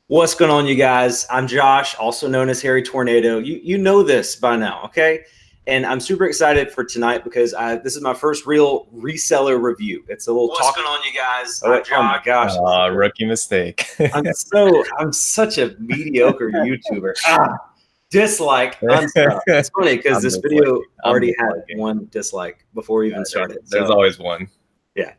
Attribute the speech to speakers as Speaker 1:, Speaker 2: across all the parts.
Speaker 1: What's going on, you guys? I'm Josh, also known as Harry Tornado. You know this by now, okay? And I'm super excited for tonight because this is my first real reseller review. It's a little
Speaker 2: What's going on, you guys?
Speaker 1: Oh my gosh.
Speaker 2: Rookie mistake.
Speaker 1: I'm such a mediocre YouTuber. Dislike, unsub. It's funny because this video already had one dislike before we even started.
Speaker 2: There's always one.
Speaker 1: Yeah.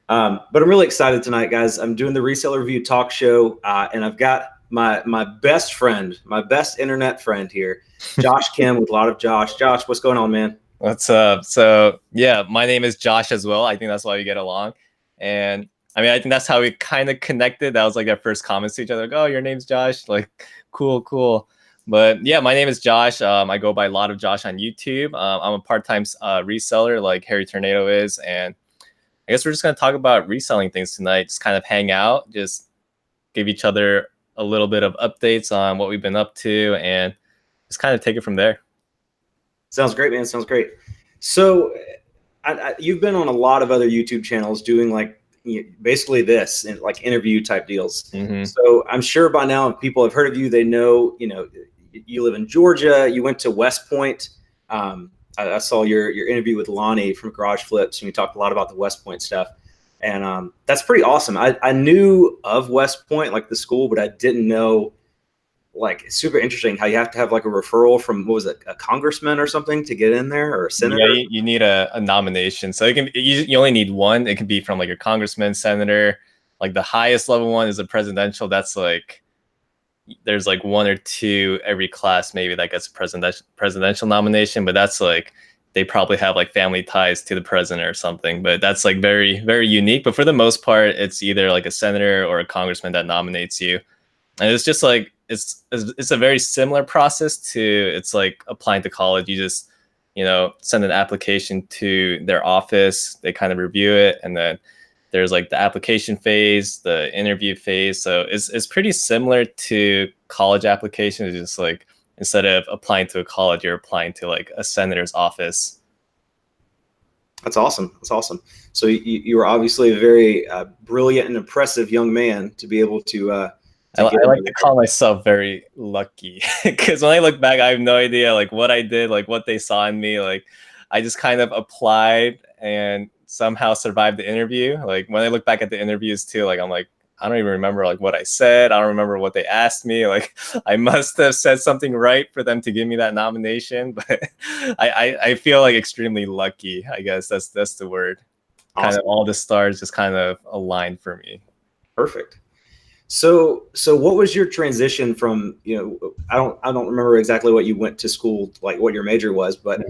Speaker 1: But I'm really excited tonight, guys. I'm doing the Reseller Review talk show, and I've got my best friend, my best internet friend here, Josh Kim with a lot of Josh. Josh, what's going on, man?
Speaker 2: What's up? So yeah, my name is Josh as well. I think that's why we get along. And I mean, I think that's how we kind of connected. That was like our first comments to each other. Like, oh, your name's Josh. Like, cool. But yeah, my name is Josh. I go by a lot of Josh on YouTube. I'm a part-time reseller like Harry Tornado is. And I guess we're just going to talk about reselling things tonight. Just kind of hang out, just give each other a little bit of updates on what we've been up to and just kind of take it from there.
Speaker 1: Sounds great, man. Sounds great. So you've been on a lot of other YouTube channels doing like basically this and like interview type deals.
Speaker 2: Mm-hmm.
Speaker 1: So I'm sure by now if people have heard of you, they know, you live in Georgia, you went to West Point. I saw your interview with Lonnie from Garage Flips, and we talked a lot about the West Point stuff. And that's pretty awesome. I knew of West Point, like the school, but I didn't know, like, it's super interesting how you have to have like a referral from, what was it, a congressman or something to get in there, or a senator?
Speaker 2: Yeah, you need a nomination. So you only need one. It can be from like your congressman, senator. Like the highest level one is a presidential. That's like, there's like one or two every class maybe that gets a presidential nomination, but that's like they probably have like family ties to the president or something, but that's like very, very unique. But for the most part, it's either like a senator or a congressman that nominates you. And it's just like it's a very similar process to it's like applying to college. You just send an application to their office, they kind of review it, and then there's like the application phase, the interview phase. So it's pretty similar to college applications. It's just like instead of applying to a college, you're applying to like a senator's office.
Speaker 1: That's awesome. That's awesome. So you were obviously a very brilliant and impressive young man to be able to.
Speaker 2: I like to call myself very lucky because when I look back, I have no idea like what I did, like what they saw in me. Like I just kind of applied and somehow survived the interview. Like when I look back at the interviews too, like I'm like, I don't even remember like what I said. I don't remember what they asked me. Like I must have said something right for them to give me that nomination. But I feel like extremely lucky. I guess that's the word. Awesome. Kind of all the stars just kind of aligned for me.
Speaker 1: Perfect. So what was your transition from, I don't remember exactly what you went to school, like what your major was, but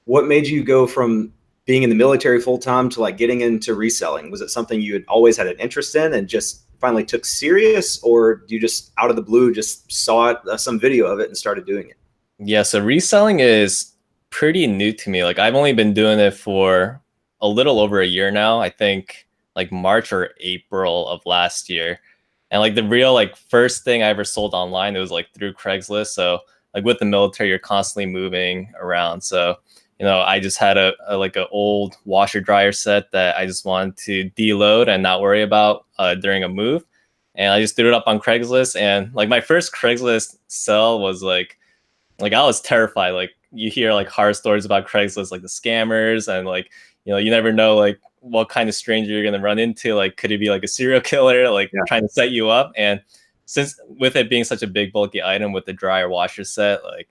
Speaker 1: what made you go from being in the military full time to like getting into reselling? Was it something you had always had an interest in and just finally took serious, or you just out of the blue just saw it, some video of it and started doing it?
Speaker 2: Yeah, so reselling is pretty new to me. Like I've only been doing it for a little over a year now. I think like March or April of last year. And like the real like first thing I ever sold online, it was like through Craigslist. So like with the military, you're constantly moving around. So I just had a like an old washer dryer set that I just wanted to deload and not worry about during a move. And I just threw it up on Craigslist. And like my first Craigslist sell was like I was terrified. Like you hear like horror stories about Craigslist, like the scammers, and like, you never know like what kind of stranger you're going to run into. Like, could it be like a serial killer, like trying to set you up? And since with it being such a big bulky item with the dryer washer set, like,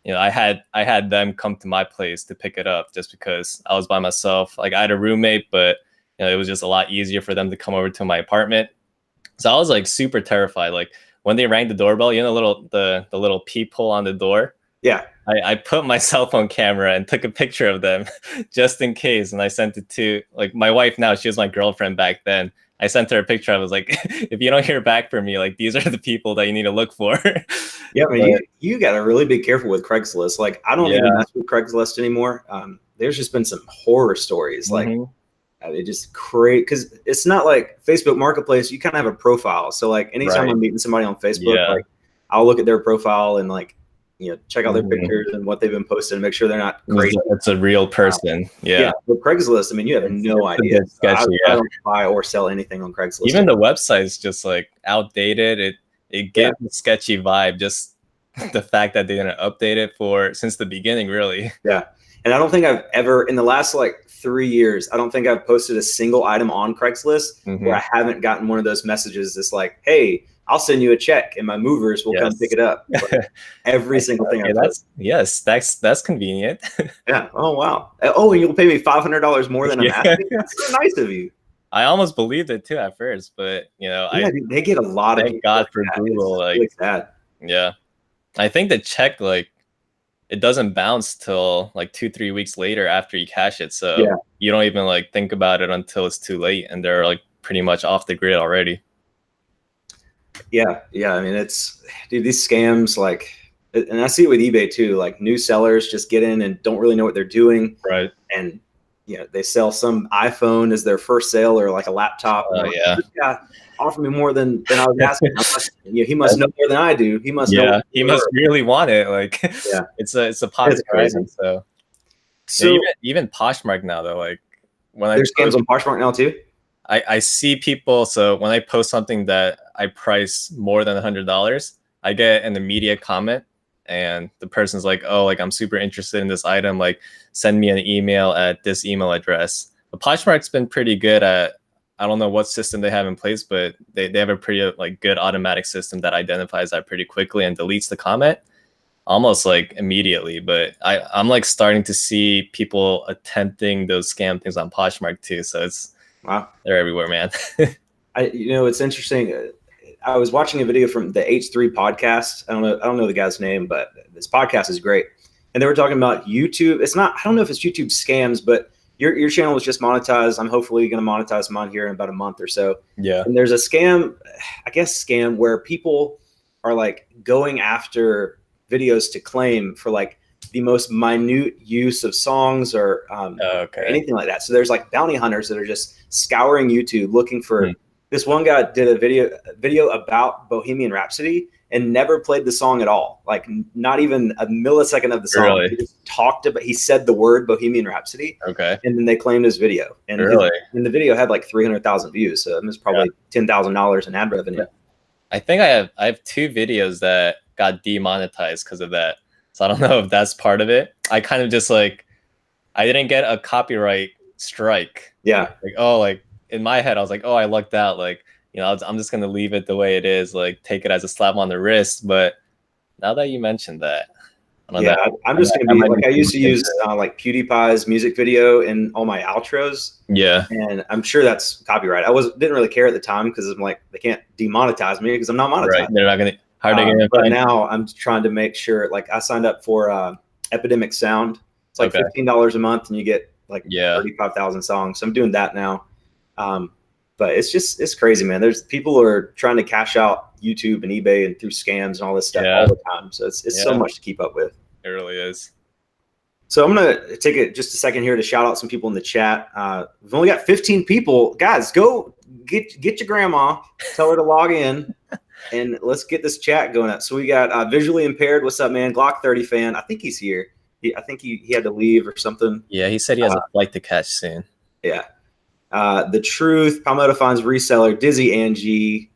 Speaker 2: I had them come to my place to pick it up just because I was by myself. Like I had a roommate, but it was just a lot easier for them to come over to my apartment. So I was like super terrified. Like when they rang the doorbell, the little peephole on the door.
Speaker 1: Yeah.
Speaker 2: I put my cell phone camera and took a picture of them just in case. And I sent it to like my wife now. She was my girlfriend back then. I sent her a picture. I was like, if you don't hear back from me, like these are the people that you need to look for.
Speaker 1: Yeah, man, you got to really be careful with Craigslist. Like I don't even mess with Craigslist anymore. There's just been some horror stories. Like it just because it's not like Facebook Marketplace. You kind of have a profile. So like anytime I'm meeting somebody on Facebook, like I'll look at their profile and like, check out their pictures and what they've been posted and make sure they're not crazy.
Speaker 2: It's a real person. Yeah.
Speaker 1: With Craigslist, I mean, you have no idea.
Speaker 2: Sketchy,
Speaker 1: I don't buy or sell anything on Craigslist.
Speaker 2: Even the website's just like outdated. it gives a sketchy vibe. Just the fact that they didn't update it since the beginning, really.
Speaker 1: Yeah. And I don't think I've ever, in the last like 3 years, I don't think I've posted a single item on Craigslist where I haven't gotten one of those messages that's like, hey, I'll send you a check and my movers will come pick it up. Like, every single thing I post.
Speaker 2: Yes, that's convenient.
Speaker 1: Yeah. Oh, wow. Oh, and you'll pay me $500 more than I'm asking? That's so nice of you.
Speaker 2: I almost believed it too at first, but
Speaker 1: Dude, they get a lot of people.
Speaker 2: Thank God for Google.
Speaker 1: It's really sad.
Speaker 2: Yeah. I think the check, like, it doesn't bounce till like 2-3 weeks later after you cash it. So you don't even like think about it until it's too late and they're like pretty much off the grid already.
Speaker 1: Yeah. I mean, dude, these scams, like, and I see it with eBay too, like new sellers just get in and don't really know what they're doing.
Speaker 2: Right.
Speaker 1: And they sell some iPhone as their first sale or like a laptop.
Speaker 2: Oh, yeah.
Speaker 1: This guy offered me more than I was asking. He must know more than I do. He must know.
Speaker 2: He must really want it. Like, it's a positive item. So even Poshmark now though, like
Speaker 1: there's scams on Poshmark now too.
Speaker 2: I see people. So when I post something that I price more than $100, I get an immediate comment. And the person's like, oh, like I'm super interested in this item. Like, send me an email at this email address. But Poshmark's been pretty good at, I don't know what system they have in place, but they have a pretty like good automatic system that identifies that pretty quickly and deletes the comment almost like immediately. But I'm like starting to see people attempting those scam things on Poshmark too. So they're everywhere, man.
Speaker 1: It's interesting. I was watching a video from the H3 podcast. I don't know the guy's name, but this podcast is great. And they were talking about YouTube. I don't know if it's YouTube scams, but your channel was just monetized. I'm hopefully going to monetize mine here in about a month or so.
Speaker 2: Yeah.
Speaker 1: And there's a scam where people are like going after videos to claim for like the most minute use of songs or anything like that. So there's like bounty hunters that are just scouring YouTube looking for. This one guy did a video about Bohemian Rhapsody and never played the song at all. Like not even a millisecond of the song.
Speaker 2: Really?
Speaker 1: He just he said the word Bohemian Rhapsody.
Speaker 2: Okay.
Speaker 1: And then they claimed his video. And the video had like 300,000 views. So it was probably $10,000 in ad revenue.
Speaker 2: Yeah. I think I have 2 videos that got demonetized because of that. So I don't know if that's part of it. I kind of just like, I didn't get a copyright strike.
Speaker 1: Yeah.
Speaker 2: Like, in my head, I was like, oh, I lucked out. Like, I'm just going to leave it the way it is, like take it as a slap on the wrist. But now that you mentioned that, I'm just going to be like, I used to use like PewDiePie's music video in all my outros. Yeah.
Speaker 1: And I'm sure that's copyright. Didn't really care at the time because I'm like, they can't demonetize me because I'm not monetized.
Speaker 2: Right. They're not going to,
Speaker 1: but now I'm trying to make sure, like I signed up for Epidemic Sound. It's like $15 a month and you get like 35,000 songs. So I'm doing that now. But it's crazy, man. There's people who are trying to cash out YouTube and eBay and through scams and all this stuff all the time. So it's so much to keep up with.
Speaker 2: It really is.
Speaker 1: So I'm going to take just a second here to shout out some people in the chat. We've only got 15 people. Guys, go get your grandma, tell her to log in, and let's get this chat going up. So we got Visually Impaired. What's up, man? Glock 30 fan. I think he's here. I think he had to leave or something.
Speaker 2: Yeah, he said he has a flight to catch soon.
Speaker 1: Yeah. The Truth, Palmetto Finds Reseller, Dizzy Angie,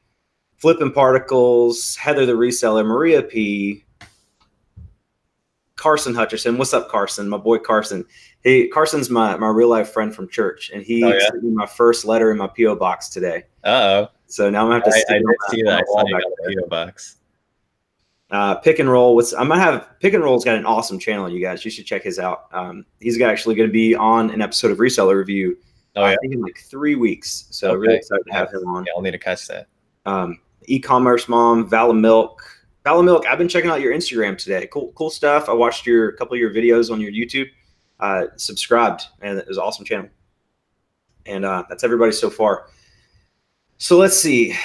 Speaker 1: Flippin' Particles, Heather the Reseller, Maria P, Carson Hutcherson. What's up, Carson? My boy Carson. Hey, Carson's my real life friend from church, and he sent me my first letter in my P.O. box today. So now I'm gonna have to stick
Speaker 2: I did see that. I saw you got a P.O. box.
Speaker 1: Pick and Roll. I'm gonna have Pick and Roll's got an awesome channel, you guys. You should check his out. He's actually gonna be on an episode of Reseller Review. I think in like 3 weeks. So really excited to have him on.
Speaker 2: Yeah, I'll need to catch that.
Speaker 1: E-commerce mom, Vala Milk. Vala Milk, I've been checking out your Instagram today. Cool stuff. I watched a couple of your videos on your YouTube. Subscribed, and it was an awesome channel. And that's everybody so far. So let's see.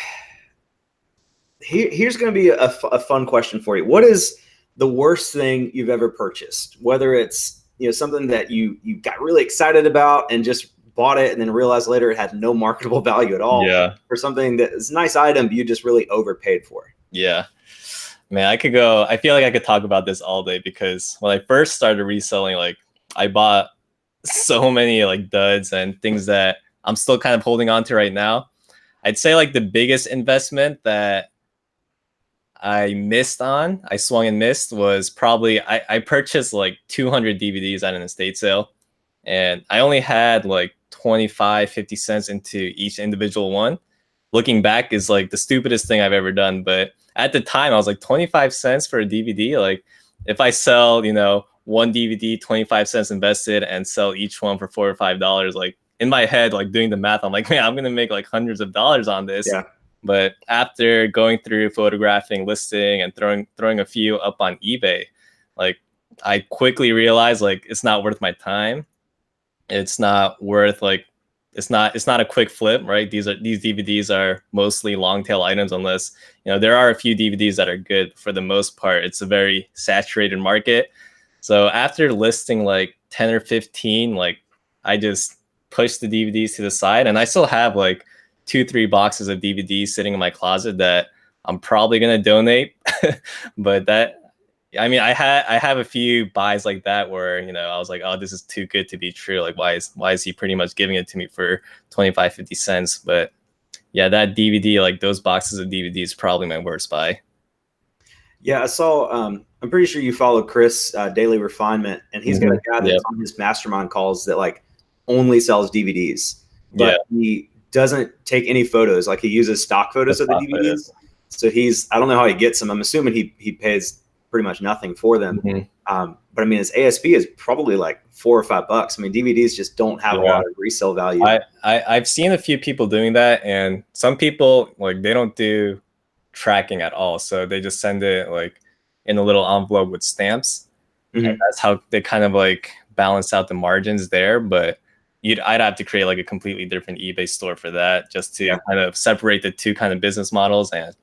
Speaker 1: Here's going to be a fun question for you. What is the worst thing you've ever purchased? Whether it's something that you got really excited about and just bought it and then realized later it had no marketable value at all.
Speaker 2: Yeah.
Speaker 1: Or something that is a nice item, but you just really overpaid for.
Speaker 2: Yeah. Man, I feel like I could talk about this all day because when I first started reselling, like I bought so many like duds and things that I'm still kind of holding on to right now. I'd say like the biggest investment that I missed on, I swung and missed was probably I purchased like 200 DVDs at an estate sale, and I only had like 25, 50 cents into each individual one. Looking back is like the stupidest thing I've ever done, but at the time I was like 25 cents for a DVD. Like if I sell, one DVD, 25 cents invested, and sell each one for $4 or $5, like in my head, like doing the math, I'm like, man, I'm gonna make like hundreds of dollars on this.
Speaker 1: Yeah.
Speaker 2: But after going through photographing, listing, and throwing a few up on eBay, like I quickly realized like it's not worth my time. It's not worth like it's not a quick flip, right? These DVDs are mostly long tail items, unless there are a few DVDs that are good. For the most part, it's a very saturated market. So after listing like 10 or 15, like I just pushed the DVDs to the side, and I still have like 2-3 boxes of DVDs sitting in my closet that I'm probably gonna donate. But I have a few buys like that where I was like, oh, this is too good to be true. Like why is he pretty much giving it to me for 25, 50 cents? But yeah, that DVD, like those boxes of DVDs, is probably my worst buy.
Speaker 1: Yeah, I saw. I'm pretty sure you follow Chris Daily Refinement, and he's got a guy that's on his mastermind calls that like only sells DVDs, but he doesn't take any photos. Like he uses stock photos of the DVDs. So I don't know how he gets them. I'm assuming he pays pretty much nothing for them. But I mean, his ASP is probably like $4 or $5. I mean, DVDs just don't have a lot of resale value.
Speaker 2: I've seen a few people doing that, and some people like they don't do tracking at all, so they just send it like in a little envelope with stamps, and that's how they kind of like balance out the margins there. But I'd have to create like a completely different eBay store for that, just to kind of separate the two kind of business models. And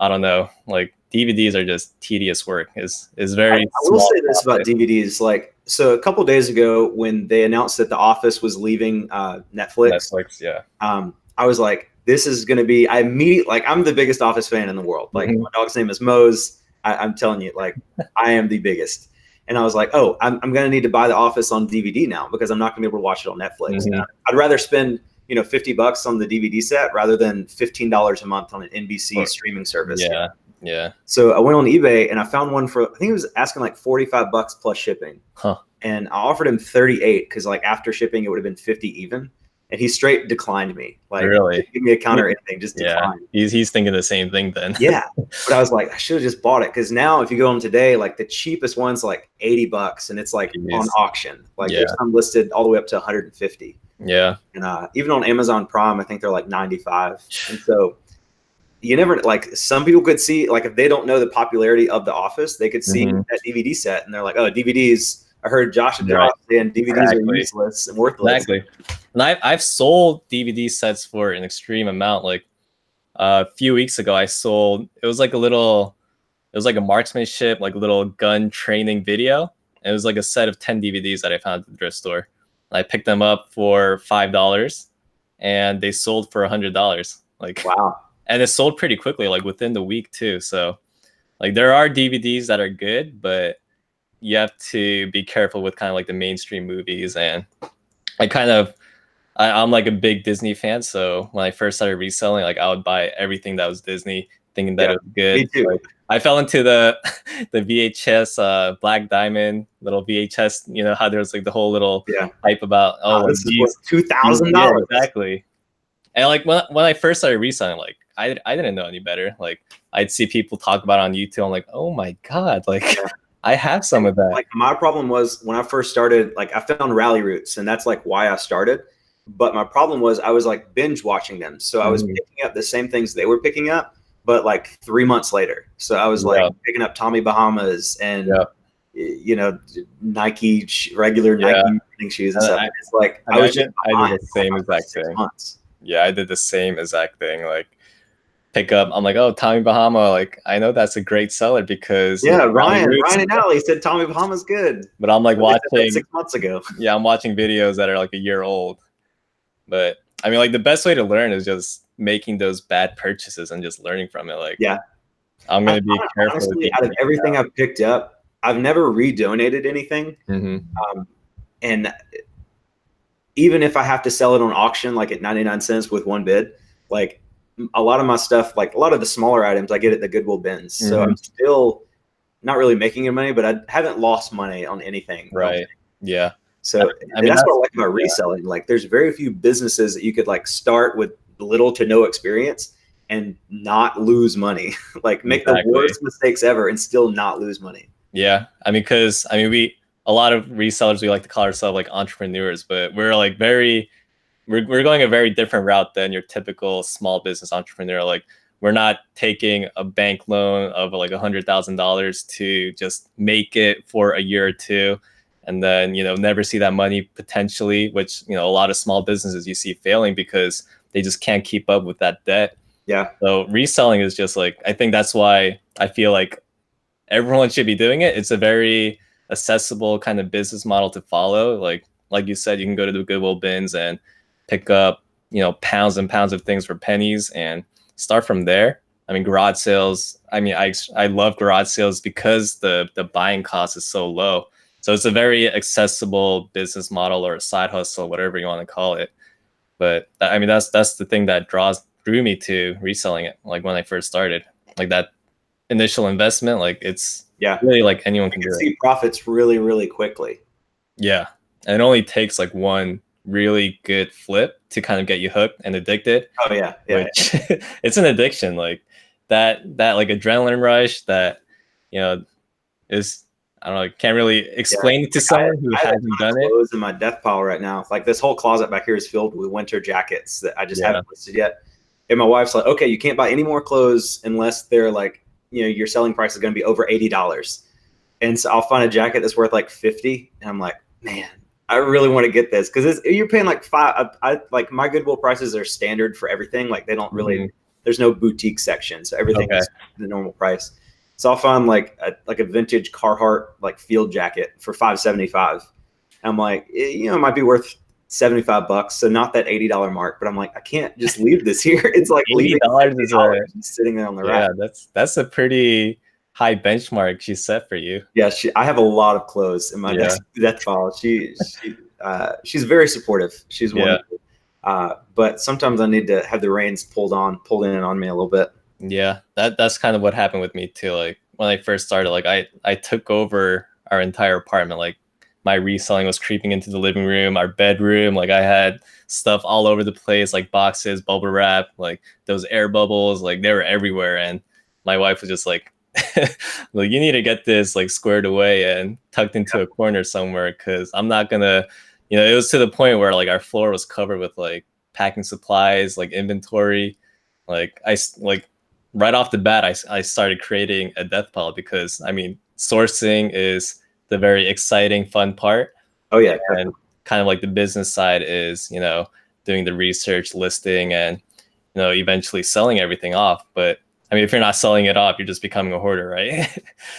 Speaker 2: I don't know, like DVDs are just tedious work. Is very.
Speaker 1: I will say this about DVDs, like so a couple days ago when they announced that The Office was leaving Netflix, I was like, this is going to be. I'm the biggest Office fan in the world. Like my dog's name is Mose. I'm telling you, like I am the biggest. And I was like, oh, I'm going to need to buy The Office on DVD now because I'm not going to be able to watch it on Netflix. I'd rather spend $50 on the DVD set rather than $15 a month on an NBC streaming service.
Speaker 2: Yeah.
Speaker 1: So I went on eBay and I found one for, I think it was asking like $45 plus shipping. And I offered him 38 because like after shipping it would have been 50 even. And he straight declined me. Like,
Speaker 2: really?
Speaker 1: Give me a counter or anything, just decline.
Speaker 2: He's thinking the same thing then.
Speaker 1: Yeah. But I was like, I should have just bought it. Because now if you go on today, like the cheapest one's like $80 and it's like on auction. Like there's some listed all the way up to 150.
Speaker 2: Yeah.
Speaker 1: And even on Amazon Prime, I think they're like 95. And so you never, like some people could see, like if they don't know the popularity of The Office, they could see that DVD set and they're like, oh, DVDs. I heard Josh and Josh saying DVDs are useless and worthless.
Speaker 2: Exactly. And I've sold DVD sets for an extreme amount. Like a few weeks ago, I sold, it was like a marksmanship, like little gun training video. And it was like a set of 10 DVDs that I found at the thrift store. And I picked them up for $5 and they sold for $100. Like,
Speaker 1: wow.
Speaker 2: And it sold pretty quickly, like within the week too. So like there are DVDs that are good, but you have to be careful with kind of like the mainstream movies. And I'm like a big Disney fan. So when I first started reselling, like I would buy everything that was Disney thinking that it was good.
Speaker 1: Me too.
Speaker 2: Like, I fell into the VHS Black Diamond little VHS, how there's like the whole little hype about,
Speaker 1: this is $2,000.
Speaker 2: Exactly. And like when I first started reselling, like I didn't know any better. Like I'd see people talk about it on YouTube. I'm like, oh my God, like I have some of that.
Speaker 1: Like my problem was when I first started, like I found Rally Roots and that's like why I started. But my problem was I was like binge watching them. So I was picking up the same things they were picking up, but like 3 months later. So I was like picking up Tommy Bahamas and, Nike, regular Nike running shoes and stuff. It's like
Speaker 2: I did the same exact thing. Yeah, I did the same exact thing. Like pick up, I'm like, oh, Tommy Bahama, like I know that's a great seller because
Speaker 1: Ryan and Ali said Tommy Bahama's good.
Speaker 2: But I'm like watching
Speaker 1: 6 months ago.
Speaker 2: Yeah, I'm watching videos that are like a year old. But I mean, like the best way to learn is just making those bad purchases and just learning from it. Like, I'm gonna be careful.
Speaker 1: Honestly, out of everything I've picked up, I've never redonated anything. And even if I have to sell it on auction, like at 99 cents with one bid, like a lot of my stuff, like a lot of the smaller items, I get at the Goodwill bins. So
Speaker 2: Mhm.
Speaker 1: I'm still not really making any money, but I haven't lost money on anything. I don't
Speaker 2: Right.
Speaker 1: think.
Speaker 2: Yeah.
Speaker 1: So
Speaker 2: I mean,
Speaker 1: that's what I
Speaker 2: that's
Speaker 1: like about
Speaker 2: yeah.
Speaker 1: reselling. Like there's very few businesses that you could like start with little to no experience and not lose money. Like make the
Speaker 2: Exactly.
Speaker 1: worst mistakes ever and still not lose money.
Speaker 2: Yeah. I mean, because I mean, we a lot of resellers we like to call ourselves like entrepreneurs, but we're like we're going a very different route than your typical small business entrepreneur. Like we're not taking a bank loan of like $100,000 to just make it for a year or two, and then never see that money potentially. Which a lot of small businesses you see failing because they just can't keep up with that debt.
Speaker 1: Yeah.
Speaker 2: So reselling is just like I think that's why I feel like everyone should be doing it. It's a very accessible kind of business model to follow. Like you said, you can go to the Goodwill bins and pick up pounds and pounds of things for pennies and start from there. I mean, garage sales. I mean, I love garage sales because the buying cost is so low. So it's a very accessible business model or a side hustle, whatever you want to call it. But I mean, that's the thing that drew me to reselling it. Like when I first started, like that initial investment, like it's
Speaker 1: Yeah.
Speaker 2: really like anyone
Speaker 1: You
Speaker 2: can
Speaker 1: can
Speaker 2: do it.
Speaker 1: see profits really, really quickly.
Speaker 2: Yeah. And it only takes like one really good flip to kind of get you hooked and addicted,
Speaker 1: Oh yeah. Yeah.
Speaker 2: which it's an addiction. Like that like adrenaline rush that, you know, is I don't know, can't really
Speaker 1: Yeah.
Speaker 2: explain it to
Speaker 1: Like I,
Speaker 2: someone who
Speaker 1: I have a
Speaker 2: hasn't
Speaker 1: ton of
Speaker 2: done it.
Speaker 1: clothes in my death pile right now. Like this whole closet back here is filled with winter jackets that I just
Speaker 2: Yeah.
Speaker 1: haven't listed yet. And my wife's like, okay, you can't buy any more clothes unless they're like, your selling price is going to be over $80. And so I'll find a jacket that's worth like 50, and I'm like, man, I really want to get this because you're paying like five. I like my Goodwill prices are standard for everything. Like they don't really,
Speaker 2: Mhm.
Speaker 1: there's no boutique section, so everything
Speaker 2: Okay.
Speaker 1: is the normal price. So I'll find like a vintage Carhartt like field jacket for $5.75. I'm like, it might be worth $75, so not that $80 mark. But I'm like, I can't just leave this here. It's like leaving
Speaker 2: $80 is a
Speaker 1: $50 just sitting there on the rack.
Speaker 2: yeah, that's a pretty high benchmark she set for you.
Speaker 1: Yeah, I have a lot of clothes in my
Speaker 2: Yeah.
Speaker 1: death file. She's very supportive. She's
Speaker 2: Yeah.
Speaker 1: wonderful. But sometimes I need to have the reins pulled in on me a little bit.
Speaker 2: Yeah, that's kind of what happened with me too. Like when I first started, like I took over our entire apartment. Like my reselling was creeping into the living room, our bedroom. Like I had stuff all over the place, like boxes, bubble wrap, like those air bubbles, like they were everywhere. And my wife was just like, like you need to get this like squared away and tucked into a corner somewhere because I'm not gonna, it was to the point where like our floor was covered with like packing supplies, like inventory. Like right off the bat, I started creating a death pile because I mean, sourcing is the very exciting, fun part.
Speaker 1: Oh yeah,
Speaker 2: And kind of like the business side is, doing the research, listing, and, eventually selling everything off. But I mean, if you're not selling it off, you're just becoming a hoarder, right?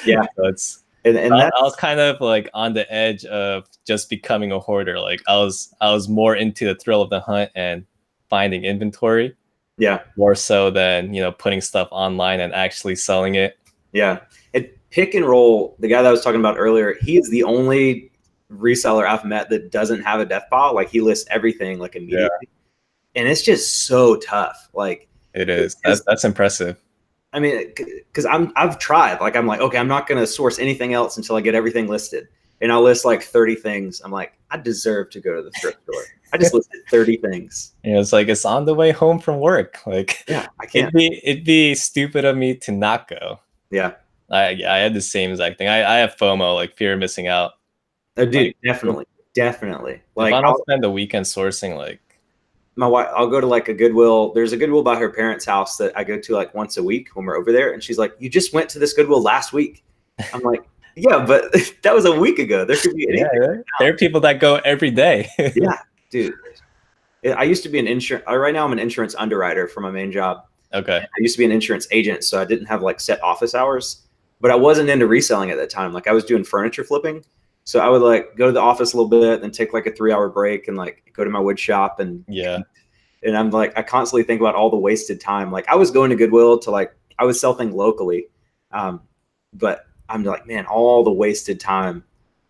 Speaker 1: yeah,
Speaker 2: So it's,
Speaker 1: and
Speaker 2: I was
Speaker 1: that's
Speaker 2: kind of like on the edge of just becoming a hoarder. Like I was more into the thrill of the hunt and finding inventory
Speaker 1: yeah,
Speaker 2: more so than putting stuff online and actually selling it.
Speaker 1: yeah. And Pick and Roll, the guy that I was talking about earlier, he's the only reseller I've met that doesn't have a death pile. Like he lists everything like
Speaker 2: Yeah,
Speaker 1: immediately, and it's just so tough. Like
Speaker 2: it is.
Speaker 1: because
Speaker 2: That's impressive.
Speaker 1: I mean, because I've tried. Like I'm like, okay, I'm not going to source anything else until I get everything listed, and I'll list like 30 things. I'm like, I deserve to go to the thrift store. I just listed 30 things.
Speaker 2: It's like it's on the way home from work. Like
Speaker 1: Yeah, I
Speaker 2: it'd
Speaker 1: can't.
Speaker 2: be stupid of me to not go.
Speaker 1: Yeah,
Speaker 2: I had the same exact thing. I have FOMO, like fear of missing out.
Speaker 1: oh, dude,
Speaker 2: Like
Speaker 1: definitely, definitely.
Speaker 2: if
Speaker 1: Like
Speaker 2: I don't spend the weekend sourcing, like
Speaker 1: my wife, I'll go to like a Goodwill. There's a Goodwill by her parents' house that I go to like once a week when we're over there, and she's like, "You just went to this Goodwill last week." I'm like, "Yeah, but that was a week ago. There could be
Speaker 2: yeah,
Speaker 1: anything."
Speaker 2: there are people that go every day.
Speaker 1: Yeah, dude. I used to be an insurance. Right now, I'm an insurance underwriter for my main job.
Speaker 2: Okay.
Speaker 1: I used to be an insurance agent, so I didn't have like set office hours, but I wasn't into reselling at that time. Like I was doing furniture flipping. So I would like go to the office a little bit, then take like a 3 hour break and like go to my wood shop
Speaker 2: Yeah.
Speaker 1: and I'm like, I constantly think about all the wasted time. Like I was going to Goodwill to like, I would sell things locally. But I'm like, man, all the wasted time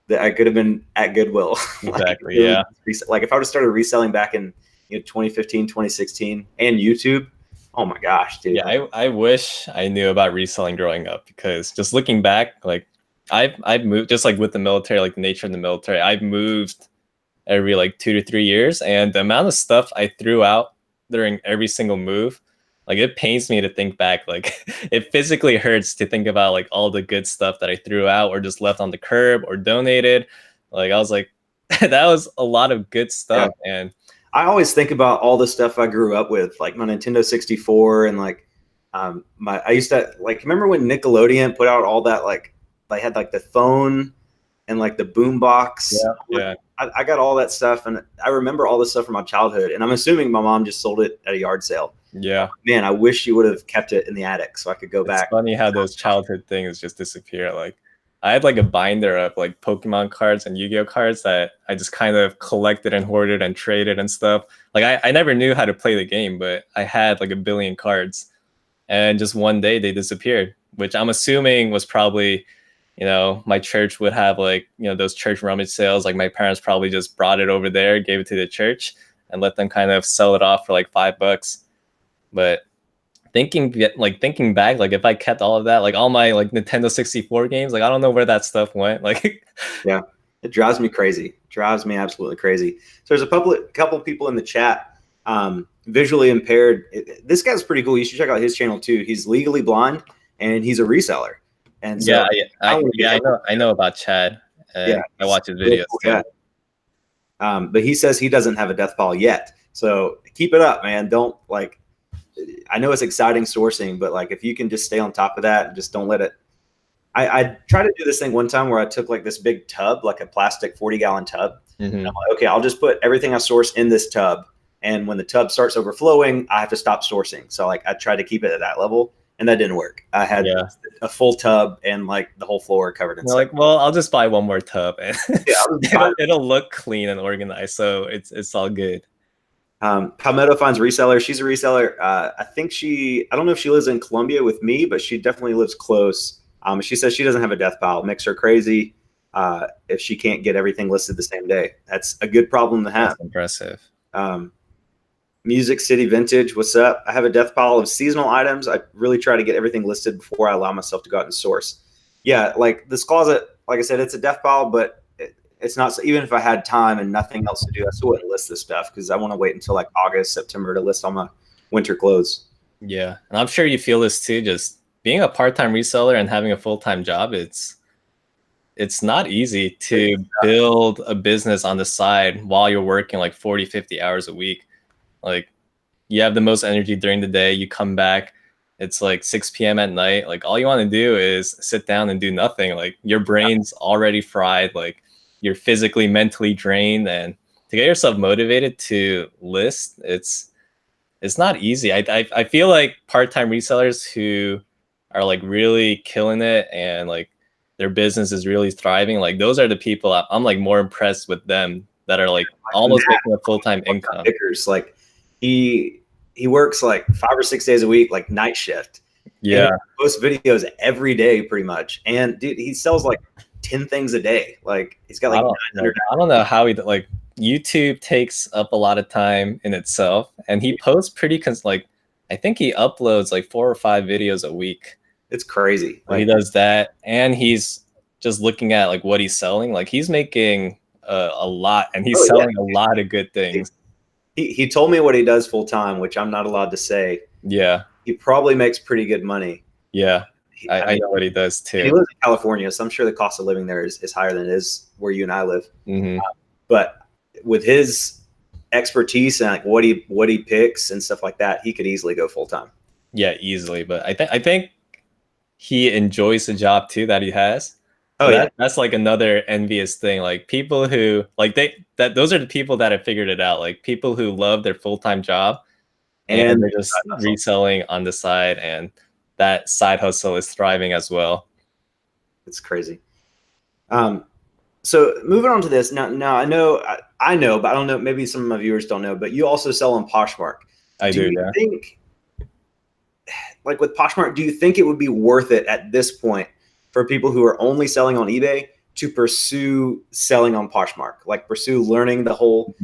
Speaker 1: that I could have been at Goodwill.
Speaker 2: Exactly.
Speaker 1: Like,
Speaker 2: Yeah.
Speaker 1: like if I would have started reselling back in 2015, 2016 and YouTube, Oh my gosh, dude.
Speaker 2: Yeah, I wish I knew about reselling growing up, because just looking back, like I've moved, just like with the military, like the nature of the military, I've moved every like 2 to 3 years, and the amount of stuff I threw out during every single move, like it pains me to think back. Like it physically hurts to think about like all the good stuff that I threw out or just left on the curb or donated. Like I was like, that was a lot of good
Speaker 1: Yeah.
Speaker 2: stuff. And
Speaker 1: I always think about all the stuff I grew up with, like my Nintendo 64 and like I used to like remember when Nickelodeon put out all that, like they had like the phone and like the boom box.
Speaker 2: yeah, yeah,
Speaker 1: I got all that stuff, and I remember all this stuff from my childhood. And I'm assuming my mom just sold it at a yard sale.
Speaker 2: yeah.
Speaker 1: Man, I wish she would have kept it in the attic so I could go
Speaker 2: It's
Speaker 1: back.
Speaker 2: funny how those childhood things just disappear. Like I had like a binder of like Pokemon cards and Yu-Gi-Oh cards that I just kind of collected and hoarded and traded and stuff. Like I never knew how to play the game, but I had like a billion cards. And just one day they disappeared, which I'm assuming was probably, my church would have like, those church rummage sales. Like my parents probably just brought it over there, gave it to the church, and let them kind of sell it off for like $5. But thinking back, like if I kept all of that, like all my like Nintendo 64 games, like I don't know where that stuff went. Like
Speaker 1: Yeah, it drives me crazy. It drives me absolutely crazy. So there's a couple people in the chat, visually impaired. This guy's pretty cool. You should check out his channel too. He's legally blind and he's a reseller. And so
Speaker 2: I know about Chad, and
Speaker 1: yeah,
Speaker 2: I watch his
Speaker 1: really
Speaker 2: videos
Speaker 1: cool,
Speaker 2: too.
Speaker 1: yeah. But he says he doesn't have a death ball yet. So keep it up, man. Don't like. I know it's exciting sourcing, but like if you can just stay on top of that and just don't let it. I tried to do this thing one time where I took like this big tub, like a plastic 40-gallon tub.
Speaker 2: Mm-hmm.
Speaker 1: And I'm like, okay, I'll just put everything I source in this tub. And when the tub starts overflowing, I have to stop sourcing. So like I tried to keep it at that level, and that didn't work. I had a full tub and like the whole floor covered in stuff.
Speaker 2: Like, well, I'll just buy one more tub and
Speaker 1: Yeah,
Speaker 2: it'll look clean and organized. So it's all good.
Speaker 1: Palmetto finds reseller. She's a reseller. I think I don't know if she lives in Columbia with me, but she definitely lives close. She says she doesn't have a death pile. Makes her crazy if she can't get everything listed the same day. That's a good problem to have.
Speaker 2: That's impressive.
Speaker 1: Music City Vintage, what's up? I have a death pile of seasonal items. I really try to get everything listed before I allow myself to go out and source. Yeah, like this closet, like I said, it's a death pile, but it's not. Even if I had time and nothing else to do, I still wouldn't list this stuff because I want to wait until like August, September to list all my winter clothes.
Speaker 2: Yeah, and I'm sure you feel this too. Just being a part-time reseller and having a full-time job, it's not easy to build a business on the side while you're working like 40, 50 hours a week. Like you have the most energy during the day, you come back, it's like 6 p.m. at night. Like all you want to do is sit down and do nothing. Like your brain's already fried. Like you're physically, mentally drained, and to get yourself motivated to list, it's not easy. I feel like part-time resellers who are like really killing it and like their business is really thriving, like those are the people I'm like more impressed with them, that are like almost making a full-time income.
Speaker 1: Like he works like 5 or 6 days a week, like night shift.
Speaker 2: Yeah,
Speaker 1: and he posts videos every day pretty much, and dude, he sells like 10 things a day. Like he's got like 900.
Speaker 2: I don't know how he like YouTube takes up a lot of time in itself, and he posts pretty like I think he uploads like 4 or 5 videos a week.
Speaker 1: It's crazy.
Speaker 2: Like, he does that, and he's just looking at like what he's selling. Like he's making a lot, and he's selling a lot of good things.
Speaker 1: He told me what he does full time, which I'm not allowed to say.
Speaker 2: Yeah,
Speaker 1: he probably makes pretty good money.
Speaker 2: Yeah, I know what he does too.
Speaker 1: He lives in California, so I'm sure the cost of living there is higher than it is where you and I live.
Speaker 2: Mm-hmm.
Speaker 1: But with his expertise and like what he picks and stuff like that, he could easily go full time.
Speaker 2: Yeah, easily. But I think he enjoys the job too that he has.
Speaker 1: Oh, yeah.
Speaker 2: That's like another envious thing. Like people who like those are the people that have figured it out. Like people who love their full-time job and they're just reselling on the side, and that side hustle is thriving as well.
Speaker 1: It's crazy. So moving on to this now, I know, but I don't know. Maybe some of my viewers don't know, but you also sell on Poshmark.
Speaker 2: Do you
Speaker 1: think, like with Poshmark, do you think it would be worth it at this point for people who are only selling on eBay to pursue selling on Poshmark? Like pursue learning the whole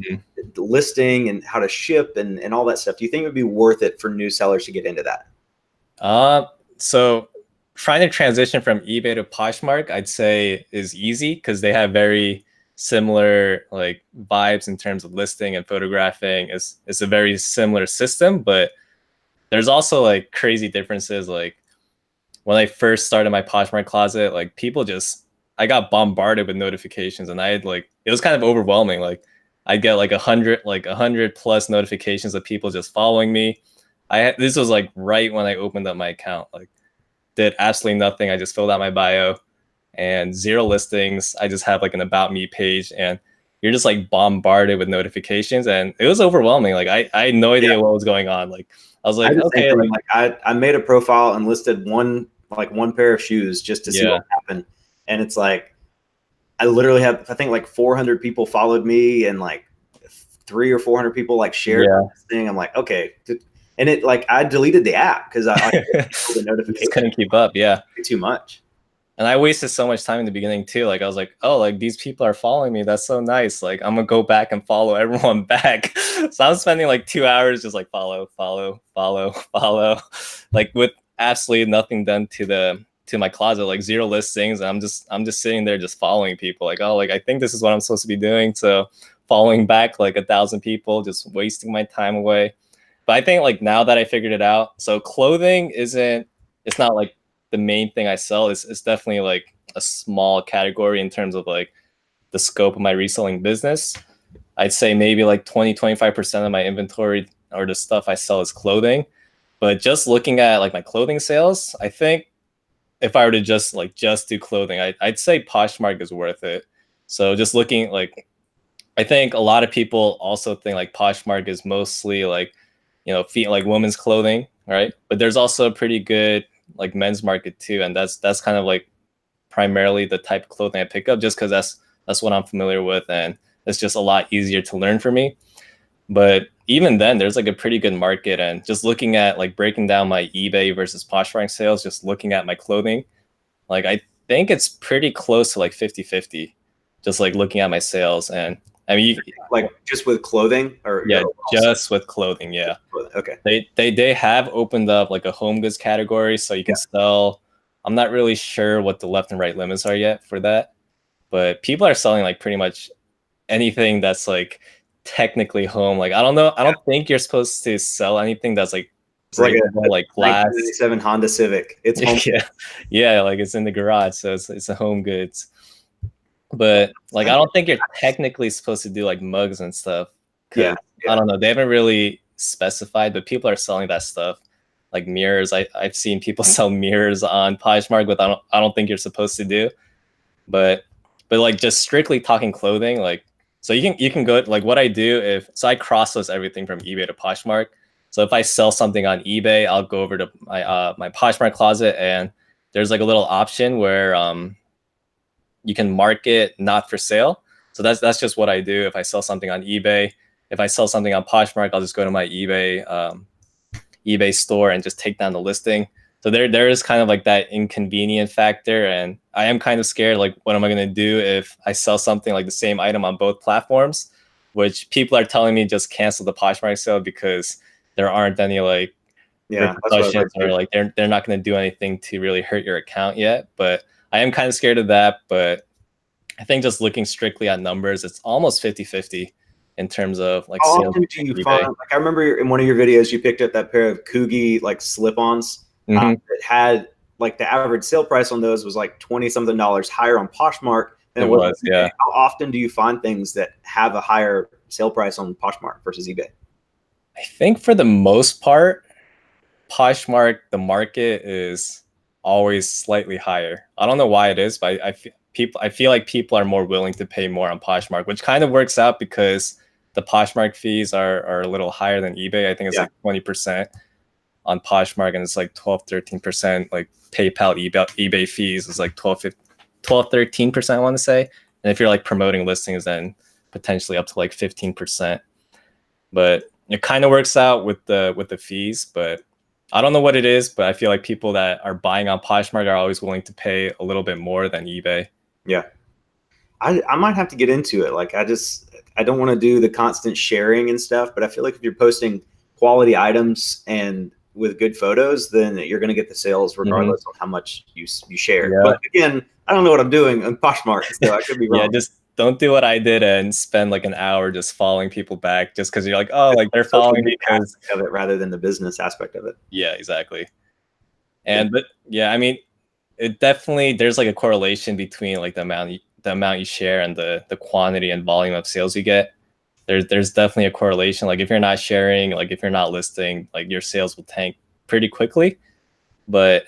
Speaker 1: listing and how to ship and all that stuff. Do you think it would be worth it for new sellers to get into that?
Speaker 2: So trying to transition from eBay to Poshmark, I'd say is easy because they have very similar like vibes in terms of listing and photographing. It's a very similar system, but there's also like crazy differences. Like when I first started my Poshmark closet, like I got bombarded with notifications, and I had like it was kind of overwhelming. Like I get like a hundred plus notifications of people just following me. This was like right when I opened up my account. Like did absolutely nothing. I just filled out my bio and zero listings. I just have like an about me page, and you're just like bombarded with notifications, and it was overwhelming. Like I had no idea what was going on. Like I was like, okay,
Speaker 1: like I made a profile and listed one pair of shoes just to see what happened, and it's like I literally have, I think like 400 people followed me, and like 300 or 400 people like shared this thing. I'm like, okay. And it like, I deleted the app because I the notifications
Speaker 2: couldn't keep up. Yeah.
Speaker 1: Too much.
Speaker 2: And I wasted so much time in the beginning too. Like I was like, oh, like these people are following me. That's so nice. Like I'm gonna go back and follow everyone back. So I was spending like 2 hours just like follow, like with absolutely nothing done to my closet, like zero listings. And I'm just sitting there just following people. Like, oh, like I think this is what I'm supposed to be doing. So following back like 1,000 people, just wasting my time away. But I think like now that I figured it out, so clothing it's not like the main thing I sell. It's definitely like a small category in terms of like the scope of my reselling business. I'd say maybe like 20-25% of my inventory or the stuff I sell is clothing. But just looking at like my clothing sales, I think if I were to just do clothing, I'd say Poshmark is worth it. So just looking like, I think a lot of people also think like Poshmark is mostly like, like women's clothing, right? But there's also a pretty good like men's market too, and that's kind of like primarily the type of clothing I pick up, just because that's what I'm familiar with, and it's just a lot easier to learn for me. But even then, there's like a pretty good market, and just looking at like breaking down my eBay versus Poshmark sales, just looking at my clothing, like I think it's pretty close to like 50-50, just like looking at my sales. And I mean,
Speaker 1: like just with clothing, or
Speaker 2: just with clothing, yeah.
Speaker 1: Okay.
Speaker 2: They have opened up like a home goods category, so you can sell. I'm not really sure what the left and right limits are yet for that, but people are selling like pretty much anything that's like technically home. Like I don't know, I don't think you're supposed to sell anything that's like
Speaker 1: like
Speaker 2: glass.
Speaker 1: 1997 Honda Civic. It's home.
Speaker 2: Yeah, like it's in the garage, so it's a home goods. But like I don't think you're technically supposed to do like mugs and stuff. I don't know, they haven't really specified, but people are selling that stuff, like mirrors. I've seen people sell mirrors on Poshmark, but I don't think you're supposed to do. But like just strictly talking clothing, like so you can go like what I do I cross list everything from eBay to Poshmark. So if I sell something on eBay, I'll go over to my Poshmark closet, and there's like a little option where you can mark it not for sale. So that's just what I do. If I sell something on eBay, if I sell something on Poshmark, I'll just go to my eBay store and just take down the listing. So there is kind of like that inconvenient factor, and I am kind of scared. Like, what am I going to do if I sell something like the same item on both platforms? Which people are telling me just cancel the Poshmark sale because there aren't any like repercussions, or like they're not going to do anything to really hurt your account yet. But I am kind of scared of that. But I think just looking strictly at numbers, it's almost 50-50 in terms of like
Speaker 1: sales. How often do you find, like I remember in one of your videos, you picked up that pair of Coogie like slip-ons that had like the average sale price on those was like $20-something higher on Poshmark than it was. Yeah. How often do you find things that have a higher sale price on Poshmark versus eBay?
Speaker 2: I think for the most part, Poshmark, the market is always slightly higher. I don't know why it is, but I feel like people are more willing to pay more on Poshmark, which kind of works out because the Poshmark fees are a little higher than eBay. I think it's like 20% on Poshmark, and it's like 12-13%. Like PayPal, eBay fees is like 12-13%, I want to say. And if you're like promoting listings, then potentially up to like 15%. But it kind of works out with the fees, but I don't know what it is, but I feel like people that are buying on Poshmark are always willing to pay a little bit more than eBay.
Speaker 1: Yeah. I might have to get into it. Like I don't want to do the constant sharing and stuff, but I feel like if you're posting quality items and with good photos, then you're going to get the sales regardless of how much you share.
Speaker 2: Yeah.
Speaker 1: But again, I don't know what I'm doing on Poshmark, so I could be wrong.
Speaker 2: Yeah, just don't do what I did and spend like an hour just following people back just because you're like, oh, like they're
Speaker 1: Social
Speaker 2: following me
Speaker 1: media
Speaker 2: because
Speaker 1: aspect of it rather than the business aspect of it.
Speaker 2: yeah, exactly. And but yeah, I mean, it definitely there's like a correlation between like the amount you share and the quantity and volume of sales you get. There's definitely a correlation. Like if you're not sharing, like if you're not listing, like your sales will tank pretty quickly. But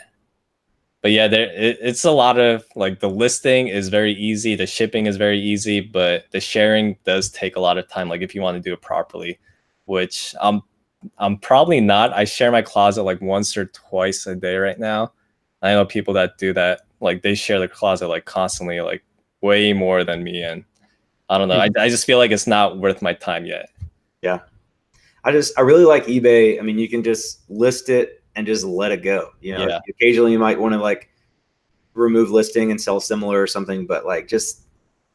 Speaker 2: yeah, it's a lot of like the listing is very easy, the shipping is very easy, but the sharing does take a lot of time. Like if you want to do it properly, which I'm probably not. I share my closet like once or twice a day right now. I know people that do that, like they share their closet like constantly, like way more than me. And I don't know. I just feel like it's not worth my time yet.
Speaker 1: Yeah. I really like eBay. I mean, you can just list it and just let it go. You know,
Speaker 2: Yeah.
Speaker 1: occasionally you might want to like remove listing and sell similar or something, but like just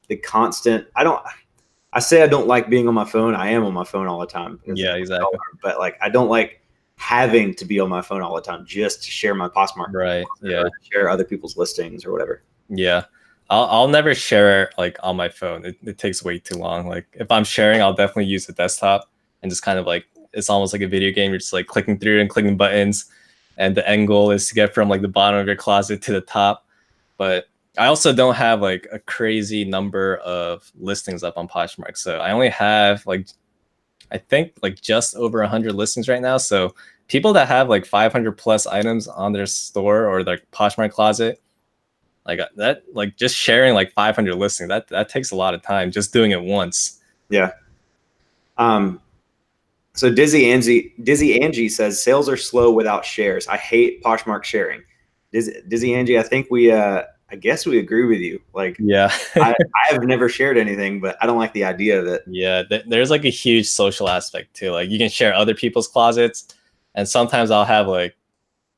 Speaker 1: the constant, I say I don't like being on my phone. I am on my phone all the time.
Speaker 2: Yeah, exactly.
Speaker 1: But like, I don't like having to be on my phone all the time just to share my Poshmark
Speaker 2: Right. Yeah.
Speaker 1: or share other people's listings or whatever.
Speaker 2: Yeah. I'll never share like on my phone. It takes way too long. Like if I'm sharing, I'll definitely use the desktop and just kind of like it's almost like a video game. You're just like clicking through and clicking buttons, and the end goal is to get from like the bottom of your closet to the top. But I also don't have like a crazy number of listings up on Poshmark, so I only have like I think like just over 100 listings right now. So people that have like 500 plus items on their store or their Poshmark closet, like that, like just sharing like 500 listings, that takes a lot of time just doing it once.
Speaker 1: Yeah. So Dizzy Angie says sales are slow without shares. I hate Poshmark sharing. Dizzy Angie, I think I guess we agree with you. Like,
Speaker 2: Yeah.
Speaker 1: I have never shared anything, but I don't like the idea of it.
Speaker 2: Yeah, there's like a huge social aspect too. Like you can share other people's closets, and sometimes I'll have like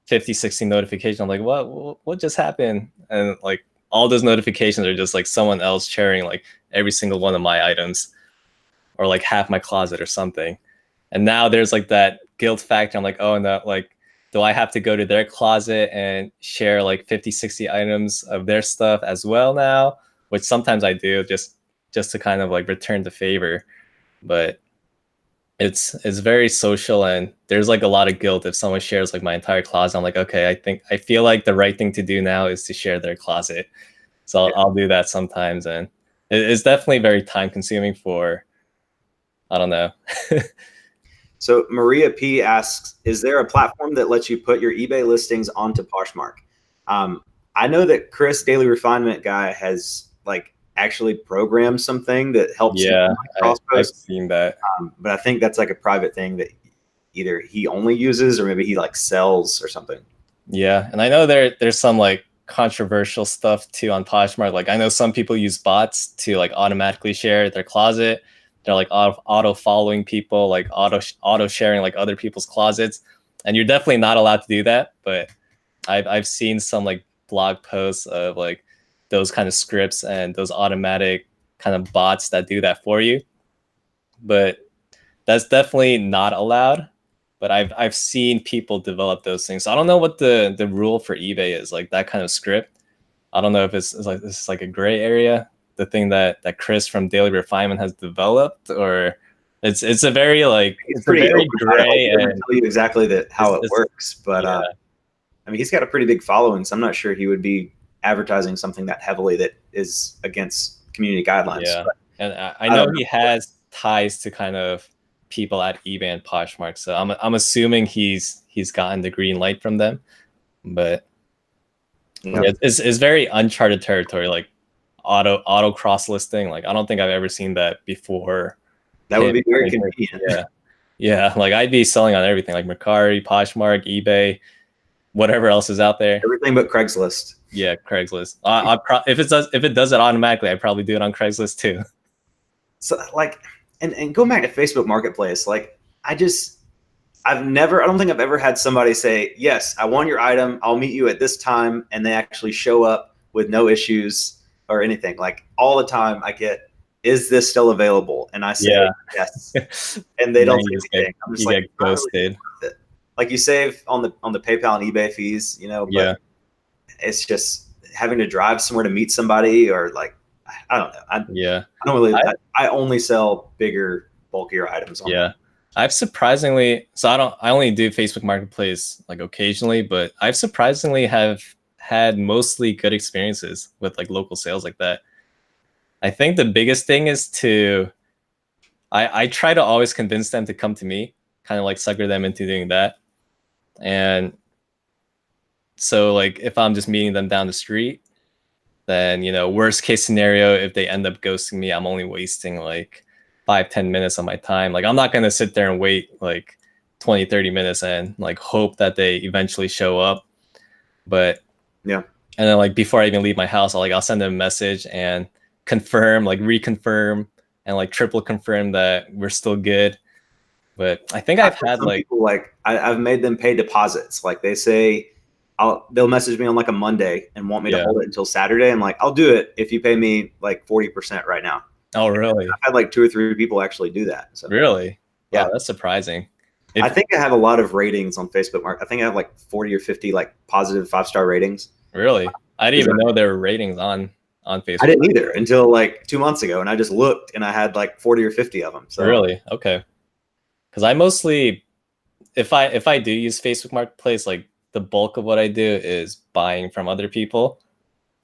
Speaker 2: 50, 60 notifications. I'm like, what just happened? And like all those notifications are just like someone else sharing like every single one of my items or like half my closet or something. And now there's like that guilt factor. I'm like, oh no, like do I have to go to their closet and share like 50, 60 items of their stuff as well now? Which sometimes I do just to kind of like return the favor. But it's very social, and there's like a lot of guilt if someone shares like my entire closet. I'm like, okay, I feel like the right thing to do now is to share their closet. So I'll do that sometimes, and it's definitely very time consuming for I don't know.
Speaker 1: So Maria P asks, is there a platform that lets you put your eBay listings onto Poshmark? I know that Chris Daily Refinement guy has like actually programmed something that helps
Speaker 2: Yeah,
Speaker 1: cross
Speaker 2: I've
Speaker 1: post.
Speaker 2: seen that.
Speaker 1: But I think that's like a private thing that either he only uses or maybe he like sells or something.
Speaker 2: Yeah, and I know there's some like controversial stuff too on Poshmark. Like I know some people use bots to like automatically share their closet. They're like auto following people, like auto sharing like other people's closets, and you're definitely not allowed to do that. But I've seen some like blog posts of like those kind of scripts and those automatic kind of bots that do that for you. But that's definitely not allowed. But I've seen people develop those things. So I don't know what the rule for eBay is, like that kind of script. I don't know if it's like this is like a gray area, the thing that Chris from Daily Refinement has developed, or it's a very like
Speaker 1: He's
Speaker 2: it's a
Speaker 1: pretty
Speaker 2: very
Speaker 1: open about it. Like,
Speaker 2: gray
Speaker 1: he doesn't
Speaker 2: and
Speaker 1: tell you exactly that how it works, but
Speaker 2: yeah.
Speaker 1: I mean, he's got a pretty big following, so I'm not sure he would be advertising something that heavily that is against community guidelines.
Speaker 2: Yeah,
Speaker 1: But
Speaker 2: and I know
Speaker 1: don't
Speaker 2: he has ties to kind of people at eBay and Poshmark, so I'm assuming he's gotten the green light from them. But
Speaker 1: know.
Speaker 2: yeah, it's very uncharted territory, like auto cross listing. Like I don't think I've ever seen that before.
Speaker 1: That would be very convenient.
Speaker 2: Yeah, yeah. Like I'd be selling on everything, like Mercari, Poshmark, eBay, whatever else is out there.
Speaker 1: Everything but Craigslist.
Speaker 2: Yeah, Craigslist. If it does it automatically, I'd probably do it on Craigslist too.
Speaker 1: So like, and going back to Facebook Marketplace, like I don't think I've ever had somebody say, yes, I want your item. I'll meet you at this time. And they actually show up with no issues. or anything, like all the time I get, is this still available? And I say
Speaker 2: Yeah.
Speaker 1: yes, and they
Speaker 2: And then
Speaker 1: don't say anything. I'm just
Speaker 2: you
Speaker 1: like,
Speaker 2: get
Speaker 1: it's not really
Speaker 2: ghosted.
Speaker 1: worth it. Like you save on the PayPal and eBay fees, but
Speaker 2: Yeah.
Speaker 1: it's just having to drive somewhere to meet somebody, or like, I don't know.
Speaker 2: Yeah.
Speaker 1: I don't really.
Speaker 2: I,
Speaker 1: I only sell bigger, bulkier items online.
Speaker 2: yeah. I've surprisingly, so I only do Facebook Marketplace like occasionally, but I've surprisingly have had mostly good experiences with like local sales like that. I think the biggest thing is I try to always convince them to come to me, kind of like sucker them into doing that. And so like if I'm just meeting them down the street, then worst case scenario, if they end up ghosting me, I'm only wasting like 5-10 minutes of my time. Like I'm not gonna sit there and wait like 20-30 minutes and like hope that they eventually show up. But
Speaker 1: Yeah.
Speaker 2: and then like before I even leave my house, I'll send them a message and confirm, like reconfirm and like triple confirm that we're still good. But I think
Speaker 1: I've
Speaker 2: I've
Speaker 1: had
Speaker 2: had
Speaker 1: some
Speaker 2: like,
Speaker 1: people, like I've made them pay deposits. Like they say, they'll message me on like a Monday and want me to
Speaker 2: yeah.
Speaker 1: hold it until Saturday. I'm like, I'll do it if you pay me like 40% right now.
Speaker 2: Oh, really?
Speaker 1: I've had like 2 or 3 people actually do that. So
Speaker 2: Really?
Speaker 1: yeah,
Speaker 2: Wow, that's surprising.
Speaker 1: I
Speaker 2: If
Speaker 1: think I have a lot of ratings on Facebook. I think I have like 40 or 50 like positive 5-star ratings.
Speaker 2: Really, I didn't even know there were ratings on
Speaker 1: I
Speaker 2: Facebook.
Speaker 1: didn't either until like 2 months ago, and I just looked and I had like 40 or 50 of them. So
Speaker 2: Really? Okay. Because I mostly, if I do use Facebook Marketplace, like the bulk of what I do is buying from other people.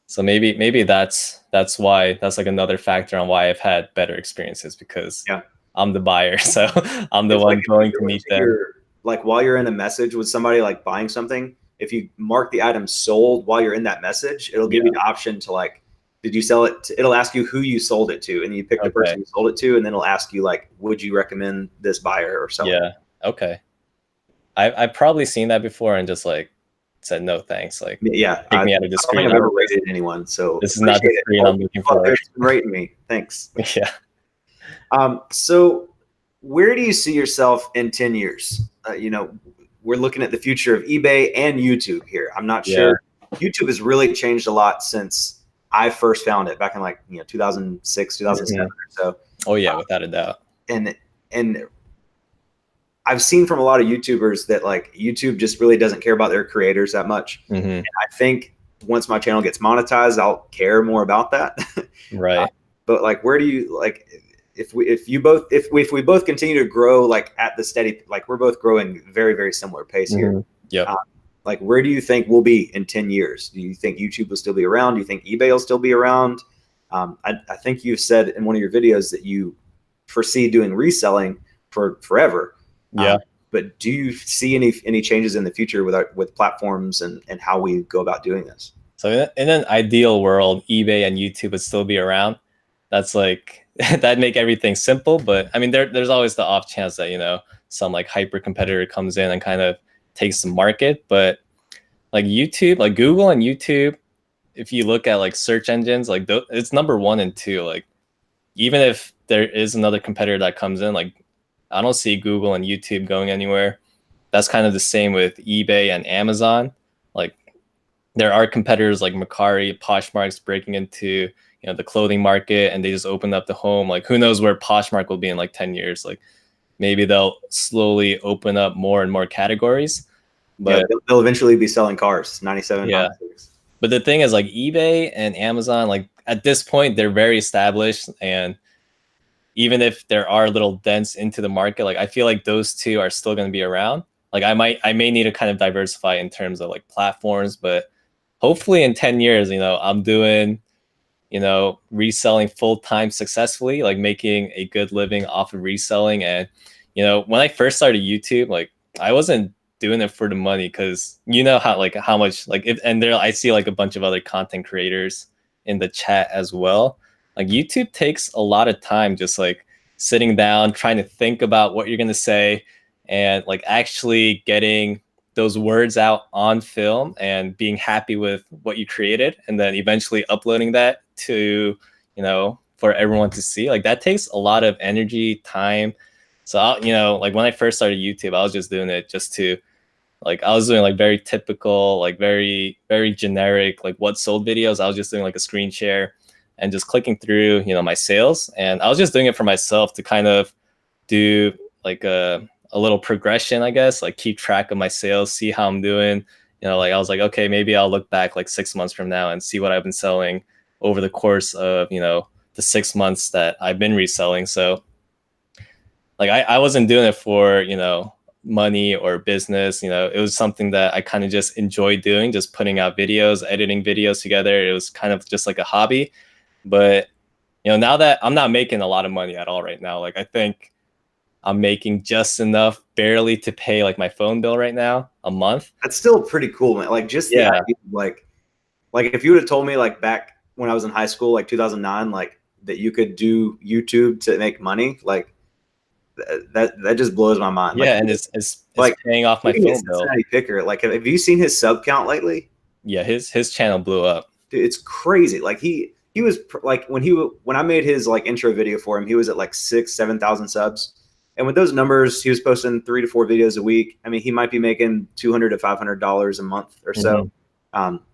Speaker 2: So maybe that's why, that's like another factor on why I've had better experiences, because
Speaker 1: yeah,
Speaker 2: I'm the buyer, so I'm the
Speaker 1: it's like
Speaker 2: one
Speaker 1: if
Speaker 2: going
Speaker 1: you
Speaker 2: to
Speaker 1: go
Speaker 2: meet
Speaker 1: into
Speaker 2: them.
Speaker 1: like while you're in a message with somebody like buying something, if you mark the item sold while you're in that message, it'll give
Speaker 2: Yeah.
Speaker 1: you the option to like, did you sell it to, it'll ask you who you sold it to, and you pick the
Speaker 2: Okay.
Speaker 1: person you sold it to, and then it'll ask you like, would you recommend this buyer or seller?
Speaker 2: Yeah. Okay. I've probably seen that before and just like said no thanks. Like
Speaker 1: Yeah,
Speaker 2: take me out of the
Speaker 1: I don't think
Speaker 2: screen.
Speaker 1: I've ever rated anyone, so
Speaker 2: This is not
Speaker 1: appreciate
Speaker 2: the
Speaker 1: it.
Speaker 2: screen
Speaker 1: All
Speaker 2: I'm
Speaker 1: the
Speaker 2: looking
Speaker 1: people out
Speaker 2: for.
Speaker 1: there been rating me. Thanks.
Speaker 2: Yeah.
Speaker 1: So where do you see yourself in 10 years? We're looking at the future of eBay and YouTube here. I'm not
Speaker 2: Yeah.
Speaker 1: sure. YouTube has really changed a lot since I first found it back in like 2006, 2007 or so.
Speaker 2: Oh yeah, without a doubt.
Speaker 1: And I've seen from a lot of YouTubers that like YouTube just really doesn't care about their creators that much. And I think once my channel gets monetized, I'll care more about that.
Speaker 2: Right.
Speaker 1: But like, where do you like, if we both continue to grow like at the steady, like we're both growing very, very similar pace here.
Speaker 2: Yeah.
Speaker 1: Like, where do you think we'll be in 10 years? Do you think YouTube will still be around? Do you think eBay will still be around? I think you've said in one of your videos that you foresee doing reselling for forever.
Speaker 2: Yeah.
Speaker 1: But do you see any changes in the future with platforms and how we go about doing this?
Speaker 2: So in an ideal world, eBay and YouTube would still be around. That's like that'd make everything simple. But I mean, there's always the off chance that some like hyper competitor comes in and kind of takes the market. But like YouTube, like Google and YouTube, if you look at like search engines, like it's number 1 and 2. Like even if there is another competitor that comes in, like I don't see Google and YouTube going anywhere. That's kind of the same with eBay and Amazon. Like there are competitors like Macari, Poshmark's breaking into the clothing market, and they just opened up the home. Like who knows where Poshmark will be in like 10 years. Like maybe they'll slowly open up more and more categories. But
Speaker 1: yeah, they'll eventually be selling cars, 97
Speaker 2: yeah. But the thing is, like eBay and Amazon, like at this point, they're very established, and even if there are little dents into the market, like I feel like those two are still going to be around. Like I may need to kind of diversify in terms of like platforms, but hopefully in 10 years, I'm doing, reselling full time successfully, like making a good living off of reselling. And, when I first started YouTube, like I wasn't doing it for the money, because how much like if, and there I see like a bunch of other content creators in the chat as well. Like YouTube takes a lot of time, just like sitting down, trying to think about what you're going to say, and like actually getting those words out on film and being happy with what you created, and then eventually uploading that to, for everyone to see. Like that takes a lot of energy, time. So like when I first started YouTube, I was just doing it just to, like I was doing like very typical, like very, very generic, like what sold videos. I was just doing like a screen share. and just clicking through, my sales. And I was just doing it for myself to kind of do like a little progression, I guess, like keep track of my sales, see how I'm doing. Like I was like, okay, maybe I'll look back like 6 months from now and see what I've been selling over the course of, the 6 months that I've been reselling. So like I wasn't doing it for, money or business. It was something that I kind of just enjoyed doing, just putting out videos, editing videos together. It was kind of just like a hobby. But, now that I'm not making a lot of money at all right now, like I think I'm making just enough barely to pay like my phone bill right now a month.
Speaker 1: That's still pretty cool, man. Like just the
Speaker 2: Yeah.
Speaker 1: idea of, like if you would have told me like back when I was in high school, like 2009, like that you could do YouTube to make money, like that just blows my mind.
Speaker 2: Yeah.
Speaker 1: Like,
Speaker 2: And it's
Speaker 1: like
Speaker 2: paying off my
Speaker 1: looking at
Speaker 2: phone bill.
Speaker 1: Cincinnati Picker, like have you seen his sub count lately?
Speaker 2: Yeah. His channel blew up.
Speaker 1: Dude, it's crazy. Like he was like when I made his like intro video for him, he was at like 7,000 subs. And with those numbers, he was posting 3 to 4 videos a week. I mean, he might be making $200 to $500 a month or so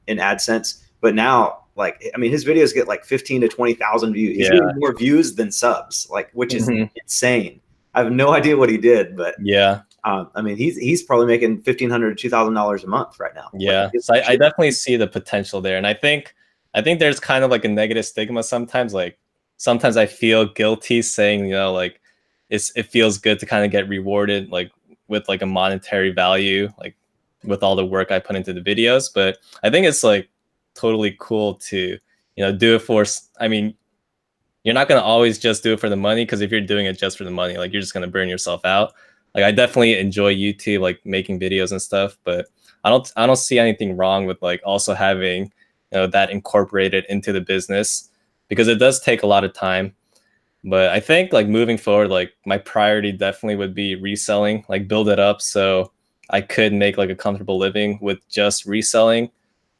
Speaker 1: in AdSense. But now, like, I mean, his videos get like 15 to 20,000 views. He's getting more views than subs, like, which is insane. I have no idea what he did, but
Speaker 2: yeah.
Speaker 1: I mean, he's probably making $1,500 to $2,000 a month right now.
Speaker 2: Yeah,
Speaker 1: like,
Speaker 2: so I definitely see the potential there, and I think there's kind of like a negative stigma sometimes. Like sometimes I feel guilty saying, like it feels good to kind of get rewarded like with like a monetary value, like with all the work I put into the videos. But I think it's like totally cool to do it for. I mean, you're not gonna always just do it for the money, because if you're doing it just for the money, like you're just gonna burn yourself out. Like I definitely enjoy YouTube, like making videos and stuff, but I don't see anything wrong with like also having that incorporated into the business, because it does take a lot of time. But I think like moving forward, like my priority definitely would be reselling, like build it up so I could make like a comfortable living with just reselling,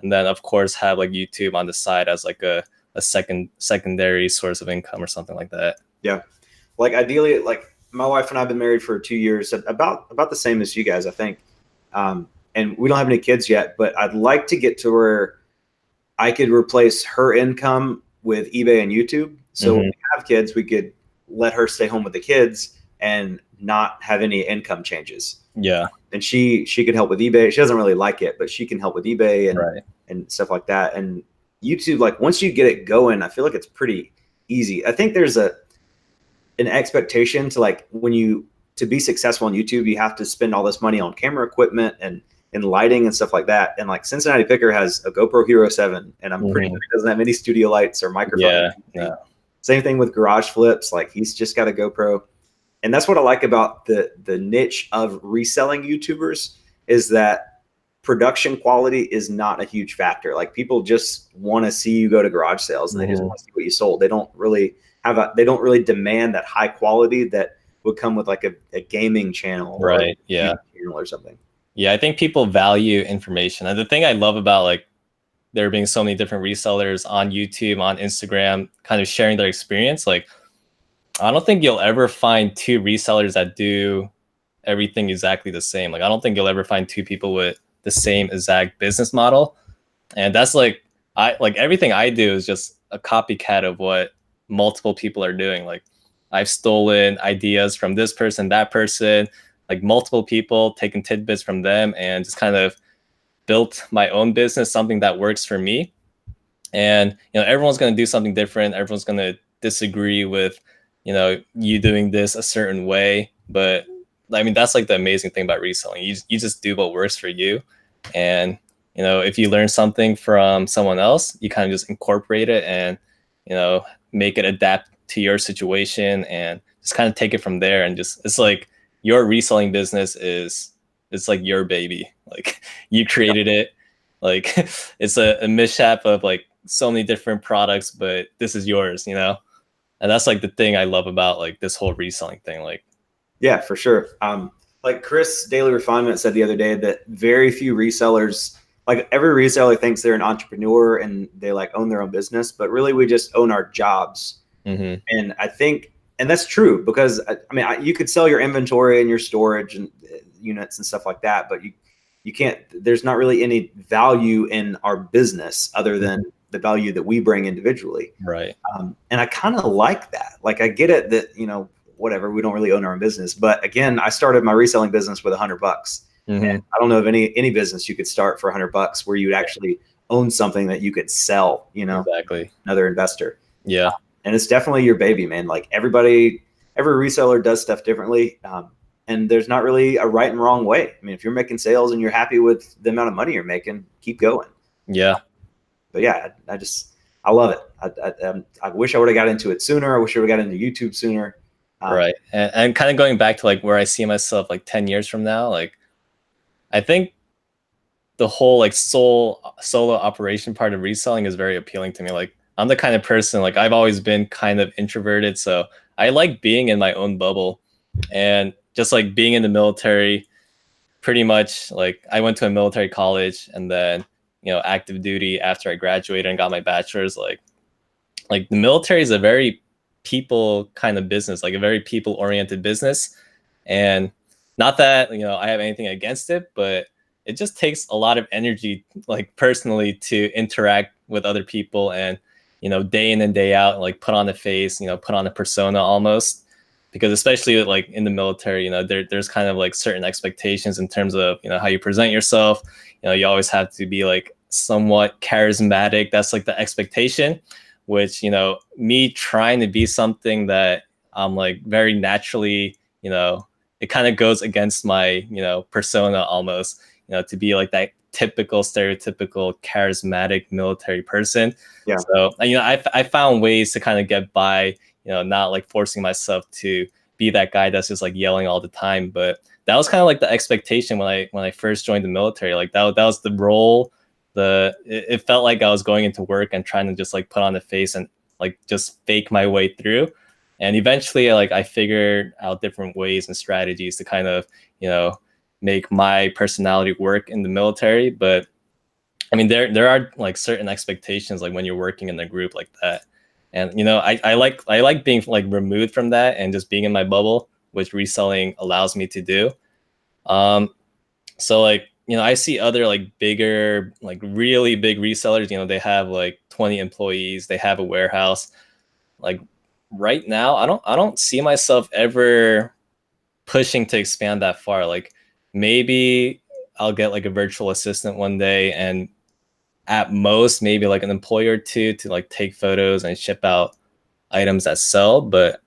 Speaker 2: and then of course have like YouTube on the side as like a secondary source of income or something like that.
Speaker 1: Yeah, like ideally, like my wife and I've been married for 2 years, about the same as you guys, I think. And we don't have any kids yet, but I'd like to get to where I could replace her income with eBay and YouTube. So when we have kids, we could let her stay home with the kids and not have any income changes.
Speaker 2: Yeah.
Speaker 1: And she could help with eBay. She doesn't really like it, but she can help with eBay and stuff like that. And YouTube, like once you get it going, I feel like it's pretty easy. I think there's an expectation to like to be successful on YouTube, you have to spend all this money on camera equipment and lighting and stuff like that. And like Cincinnati Picker has a GoPro Hero 7, and I'm pretty sure he doesn't have any studio lights or microphones.
Speaker 2: Yeah.
Speaker 1: Same thing with Garage Flips. Like he's just got a GoPro. And that's what I like about the niche of reselling YouTubers, is that production quality is not a huge factor. Like people just want to see you go to garage sales, and they just want to see what you sold. They don't really demand that high quality that would come with like a gaming channel,
Speaker 2: right? Yeah,
Speaker 1: channel or something.
Speaker 2: Yeah, I think people value information, and the thing I love about like there being so many different resellers on YouTube, on Instagram, kind of sharing their experience, like I don't think you'll ever find two resellers that do everything exactly the same. Like I don't think you'll ever find two people with the same exact business model. And that's like everything I do is just a copycat of what multiple people are doing. Like I've stolen ideas from this person, that person, like multiple people, taken tidbits from them, and just kind of built my own business, something that works for me. And everyone's going to do something different. Everyone's going to disagree with you doing this a certain way. But I mean, that's like the amazing thing about reselling. You just do what works for you. And if you learn something from someone else, you kind of just incorporate it and make it adapt to your situation, and just kind of take it from there. And just, it's like your reselling business it's like your baby. Like you created it. Like it's a mishap of like so many different products, but this is yours, and that's like the thing I love about like this whole reselling thing. Like,
Speaker 1: yeah, for sure. Like Chris Daily Refinement said the other day that very few resellers, like every reseller thinks they're an entrepreneur and they like own their own business, but really we just own our jobs. And I think, and that's true, because I mean, you could sell your inventory and your storage and units and stuff like that, but you can't, there's not really any value in our business other than the value that we bring individually.
Speaker 2: Right.
Speaker 1: And I kind of like that. Like, I get it that, you know, whatever, we don't really own our own business. But again, I started my reselling business with $100.
Speaker 2: Mm-hmm.
Speaker 1: And I don't know of any business you could start for $100 where you would actually own something that you could sell, you know,
Speaker 2: Exactly.
Speaker 1: another investor.
Speaker 2: Yeah.
Speaker 1: And it's definitely your baby, man. Like, every reseller does stuff differently. And there's not really a right and wrong way. I mean, if you're making sales and you're happy with the amount of money you're making, keep going.
Speaker 2: Yeah.
Speaker 1: But yeah, I love it. I wish I would have got into it sooner. I wish I would have got into YouTube sooner.
Speaker 2: Right. And kind of going back to like where I see myself like 10 years from now, like I think the whole like solo operation part of reselling is very appealing to me. Like, I'm the kind of person, like, I've always been kind of introverted, so I like being in my own bubble. And just like being in the military, pretty much like I went to a military college and then, you know, active duty after I graduated and got my bachelor's. Like the military is a very people kind of business, like a very people oriented business. And not that, you know, I have anything against it, but it just takes a lot of energy, like personally, to interact with other people and, you know, day in and day out, like put on a face, you know, put on a persona almost. Because especially like in the military, you know, there's kind of like certain expectations in terms of, you know, how you present yourself. You know, you always have to be like somewhat charismatic. That's like the expectation, which, you know, me trying to be something that I'm like very naturally, you know, it kind of goes against my, you know, persona almost, you know, to be like that typical stereotypical charismatic military person.
Speaker 1: Yeah.
Speaker 2: So, you know, I found ways to kind of get by, you know, not like forcing myself to be that guy that's just like yelling all the time. But that was kind of like the expectation when I first joined the military. Like that was the role. It felt like I was going into work and trying to just like put on the face and like just fake my way through. And eventually, like, I figured out different ways and strategies to kind of, you know, make my personality work in the military. But I mean, there are like certain expectations, like when you're working in a group like that. And, you know, I like being like removed from that and just being in my bubble, which reselling allows me to do. So like, you know, I see other like bigger, like really big resellers, you know, they have like 20 employees, they have a warehouse. Like right now, I don't see myself ever pushing to expand that far. Like maybe I'll get like a virtual assistant one day, and at most maybe like an employee or two to like take photos and ship out items that sell. But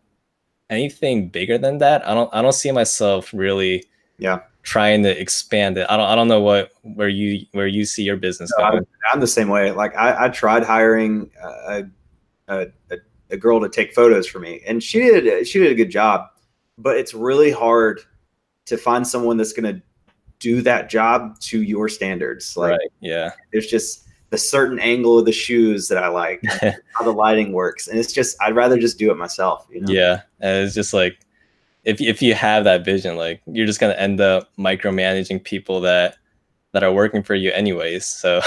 Speaker 2: anything bigger than that, I don't see myself really trying to expand it. I don't know where you see your business going.
Speaker 1: I'm the same way. Like I tried hiring a girl to take photos for me, and she did a good job, but it's really hard to find someone that's going to do that job to your standards. Like,
Speaker 2: right. Yeah.
Speaker 1: There's just the certain angle of the shoes that I like, how the lighting works. And it's just, I'd rather just do it myself, you know?
Speaker 2: Yeah. And it's just like, if you have that vision, like you're just going to end up micromanaging people that are working for you anyways. So,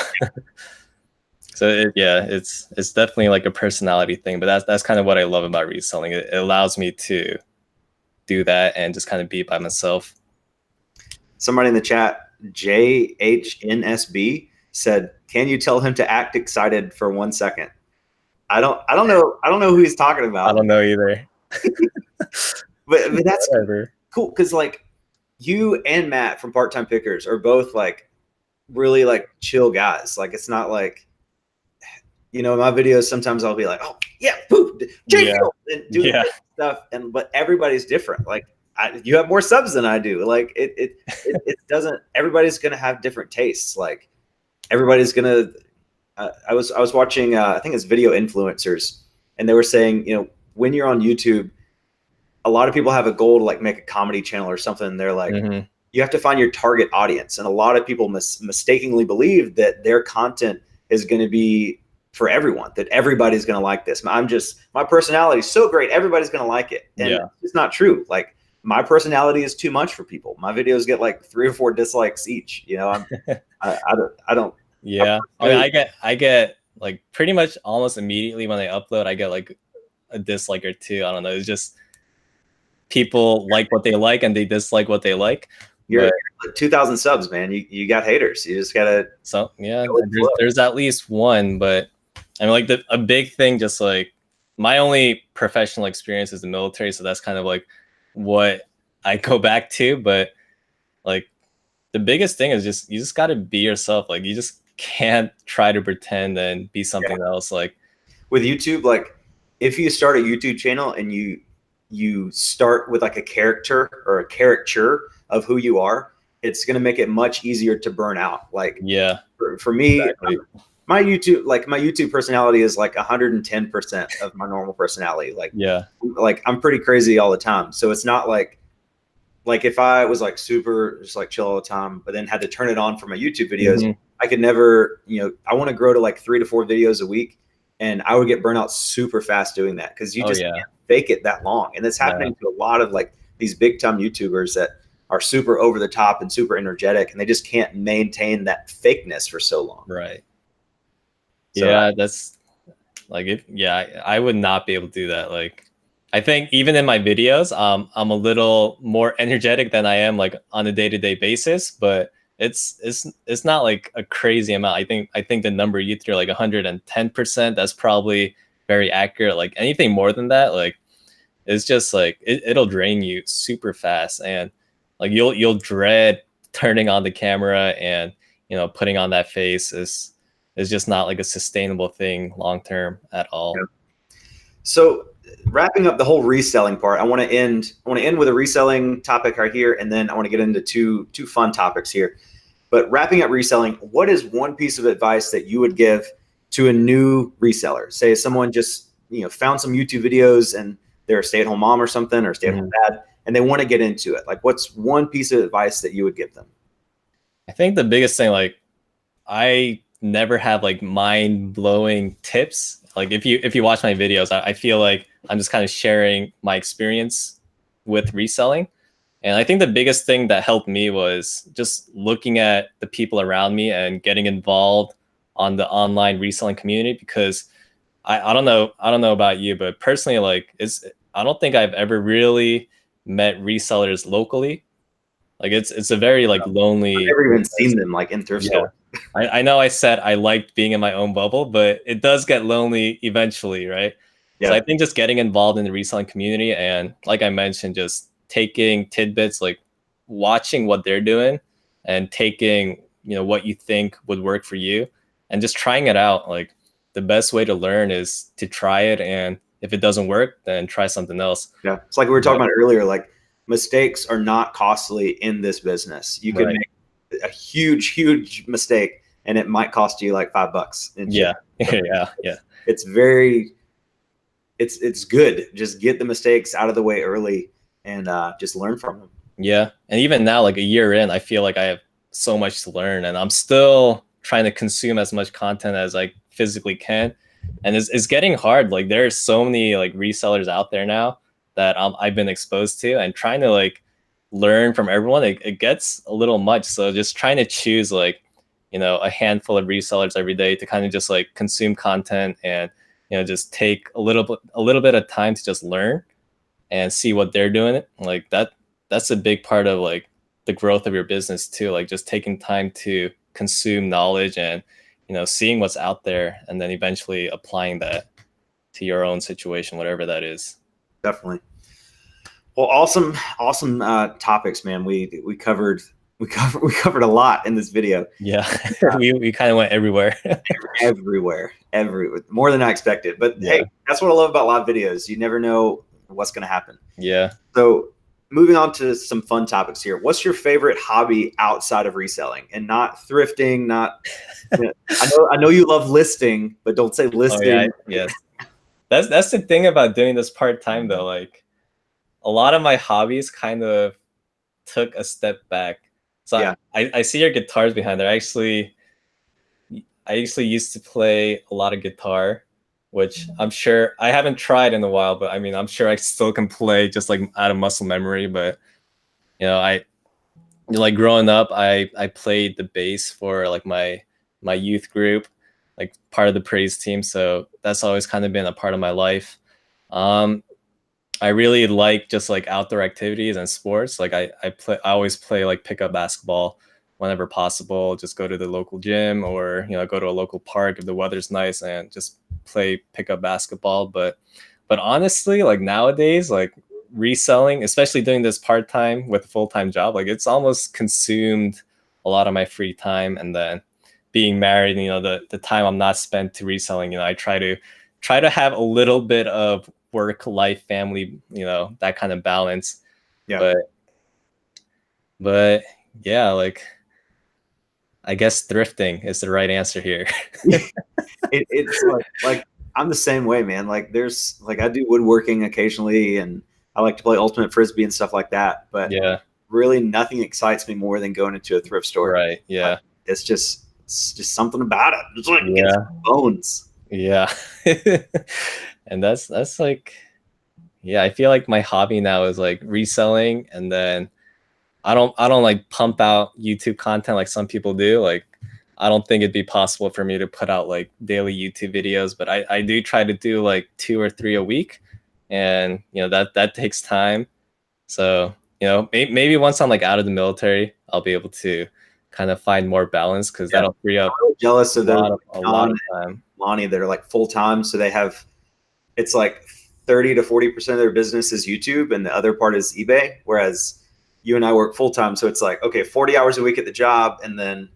Speaker 2: it's definitely like a personality thing, but that's kind of what I love about reselling. It allows me to do that and just kind of be by myself.
Speaker 1: Somebody in the chat, JHNSB, said, "Can you tell him to act excited for 1 second?" I don't know who he's talking about.
Speaker 2: I don't know either.
Speaker 1: but that's
Speaker 2: whatever.
Speaker 1: Cool, because like you and Matt from Part Time Pickers are both like really like chill guys. Like it's not like, you know, in my videos sometimes I'll be like, oh yeah, poop, and do stuff, and but everybody's different. Like you have more subs than I do. Like it doesn't. Everybody's gonna have different tastes. Like everybody's gonna. I was watching I think it's video influencers, and they were saying, you know, when you're on YouTube, a lot of people have a goal to like make a comedy channel or something. And they're like, you have to find your target audience, and a lot of people mistakenly believe that their content is going to be for everyone, that everybody's going to like this. My personality is so great, everybody's going to like it, and it's not true. Like my personality is too much for people. My videos get like 3 or 4 dislikes each. You know, I don't.
Speaker 2: Yeah, I mean, I get like pretty much almost immediately when I upload, I get like a dislike or two. I don't know. It's just people like what they like and they dislike what they like.
Speaker 1: You're like 2,000 subs, man. You got haters. You just gotta.
Speaker 2: So yeah, there's at least one, but I mean, like a big thing, just like my only professional experience is the military, so that's kind of like what I go back to. But like the biggest thing is just you just got to be yourself. Like you just can't try to pretend and be
Speaker 1: Yeah.
Speaker 2: something else. Like
Speaker 1: With YouTube, like if you start a YouTube channel and you start with like a character or a caricature of who you are, it's going to make it much easier to burn out. Like
Speaker 2: yeah,
Speaker 1: for me,
Speaker 2: exactly.
Speaker 1: my YouTube personality is like 110% of my normal personality.
Speaker 2: Yeah.
Speaker 1: Like I'm pretty crazy all the time. So it's not like if I was like super just like chill all the time, but then had to turn it on for my YouTube videos,
Speaker 2: Hmm.
Speaker 1: I could never, I want to grow to like 3 to 4 videos a week. And I would get burnt out super fast doing that because you
Speaker 2: Oh
Speaker 1: just
Speaker 2: yeah.
Speaker 1: can't fake it that long. And it's
Speaker 2: No.
Speaker 1: happening to a lot of like these big time YouTubers that are super over the top and super energetic, and they just can't maintain that fakeness for so long.
Speaker 2: Right.
Speaker 1: So
Speaker 2: Yeah, that's like it. Yeah, I would not be able to do that. Like, I think even in my videos, I'm a little more energetic than I am like on a day-to-day basis, but it's not like a crazy amount. I think the number you threw, like 110%, that's probably very accurate. Like anything more than that, like it's just like it'll drain you super fast, and like you'll dread turning on the camera and putting on that face is just not like a sustainable thing long term at
Speaker 1: yeah.
Speaker 2: all.
Speaker 1: So wrapping up the whole reselling part, I want to end with a reselling topic right here, and then I want to get into two fun topics here. But wrapping up reselling, what is one piece of advice that you would give to a new reseller? Say someone just found some YouTube videos and they're a stay-at-home mom or something, or stay-at-home
Speaker 2: Mhm.
Speaker 1: dad, and they want to get into it. Like, what's one piece of advice that you would give them?
Speaker 2: I think the biggest thing, like I never have like mind blowing tips. Like if you watch my videos, I feel like I'm just kind of sharing my experience with reselling. And I think the biggest thing that helped me was just looking at the people around me and getting involved on the online reselling community, because I don't know about you, but personally, like I don't think I've ever really met resellers locally. Like it's a very like
Speaker 1: I've
Speaker 2: lonely
Speaker 1: never even
Speaker 2: business.
Speaker 1: seen them like in thrift
Speaker 2: Yeah.
Speaker 1: stores.
Speaker 2: I know I said I liked being in my own bubble, but it does get lonely eventually, right? So
Speaker 1: Yeah,
Speaker 2: I think just getting involved in the reselling community and, like I mentioned, just taking tidbits, like watching what they're doing and taking, what you think would work for you and just trying it out. Like the best way to learn is to try it. And if it doesn't work, then try something else.
Speaker 1: yeah. It's like we were
Speaker 2: Yeah.
Speaker 1: talking about earlier. Like mistakes are not costly in this business. You can
Speaker 2: Right.
Speaker 1: make a huge mistake, and it might cost you like $5 in
Speaker 2: Yeah.
Speaker 1: shipping. So
Speaker 2: Yeah. Yeah.
Speaker 1: it's very it's good. Just get the mistakes out of the way early and just learn from them.
Speaker 2: Yeah. And even now, like a year in, I feel like I have so much to learn, and I'm still trying to consume as much content as I physically can. And it's getting hard. Like there are so many like resellers out there now that I've been exposed to, and trying to like learn from everyone, it gets a little much. So just trying to choose like, a handful of resellers every day to kind of just like consume content and, just take a little bit of time to just learn and see what they're doing. Like that's a big part of like the growth of your business too, like just taking time to consume knowledge and seeing what's out there and then eventually applying that to your own situation, whatever that is.
Speaker 1: Definitely. Well, awesome topics, man. We covered a lot in this video.
Speaker 2: Yeah. we kind of went everywhere.
Speaker 1: Everywhere, more than I expected. But
Speaker 2: Yeah.
Speaker 1: hey, that's what I love about live videos. You never know what's going to happen.
Speaker 2: Yeah.
Speaker 1: So, moving on to some fun topics here. What's your favorite hobby outside of reselling, and not thrifting? Not, I know you love listing, but don't say
Speaker 2: Oh yeah.
Speaker 1: listing.
Speaker 2: Yes. That's the thing about doing this part-time though. Like a lot of my hobbies kind of took a step back. So
Speaker 1: Yeah,
Speaker 2: I see your guitars behind there. I actually used to play a lot of guitar, which I'm sure I haven't tried in a while, but I mean, I'm sure I still can play just like out of muscle memory. But I like growing up, I played the bass for like my youth group, like part of the praise team. So that's always kind of been a part of my life. Um, I really like just like outdoor activities and sports. Like I always play like pickup basketball whenever possible. Just go to the local gym or go to a local park if the weather's nice and just play pickup basketball. But honestly, like nowadays, like reselling, especially doing this part-time with a full-time job, like it's almost consumed a lot of my free time. And then being married, you know, the time I'm not spent to reselling, you know, I try to have a little bit of work life family, you know, that kind of balance.
Speaker 1: Yeah.
Speaker 2: But yeah, like I guess thrifting is the right answer here.
Speaker 1: It's like I'm the same way, man. Like there's like I do woodworking occasionally, and I like to play ultimate frisbee and stuff like that. But
Speaker 2: Yeah,
Speaker 1: really, nothing excites me more than going into a thrift store.
Speaker 2: right. Yeah.
Speaker 1: It's just something about it. It's like it's
Speaker 2: Yeah.
Speaker 1: bones.
Speaker 2: Yeah. And that's like, yeah, I feel like my hobby now is like reselling, and then I don't like pump out YouTube content like some people do. Like I don't think it'd be possible for me to put out like daily YouTube videos, but I do try to do like 2 or 3 a week. And you know that takes time. So, you know, maybe once I'm like out of the military, I'll be able to kind of find more balance, because
Speaker 1: Yeah,
Speaker 2: that'll free
Speaker 1: I'm
Speaker 2: up
Speaker 1: really jealous
Speaker 2: a
Speaker 1: of those
Speaker 2: lot of
Speaker 1: like John and
Speaker 2: time.
Speaker 1: Lonnie that are like full time. So they have it's like 30 to 40% of their business is YouTube, and the other part is eBay. Whereas you and I work full time, so it's like okay, 40 hours a week at the job, and then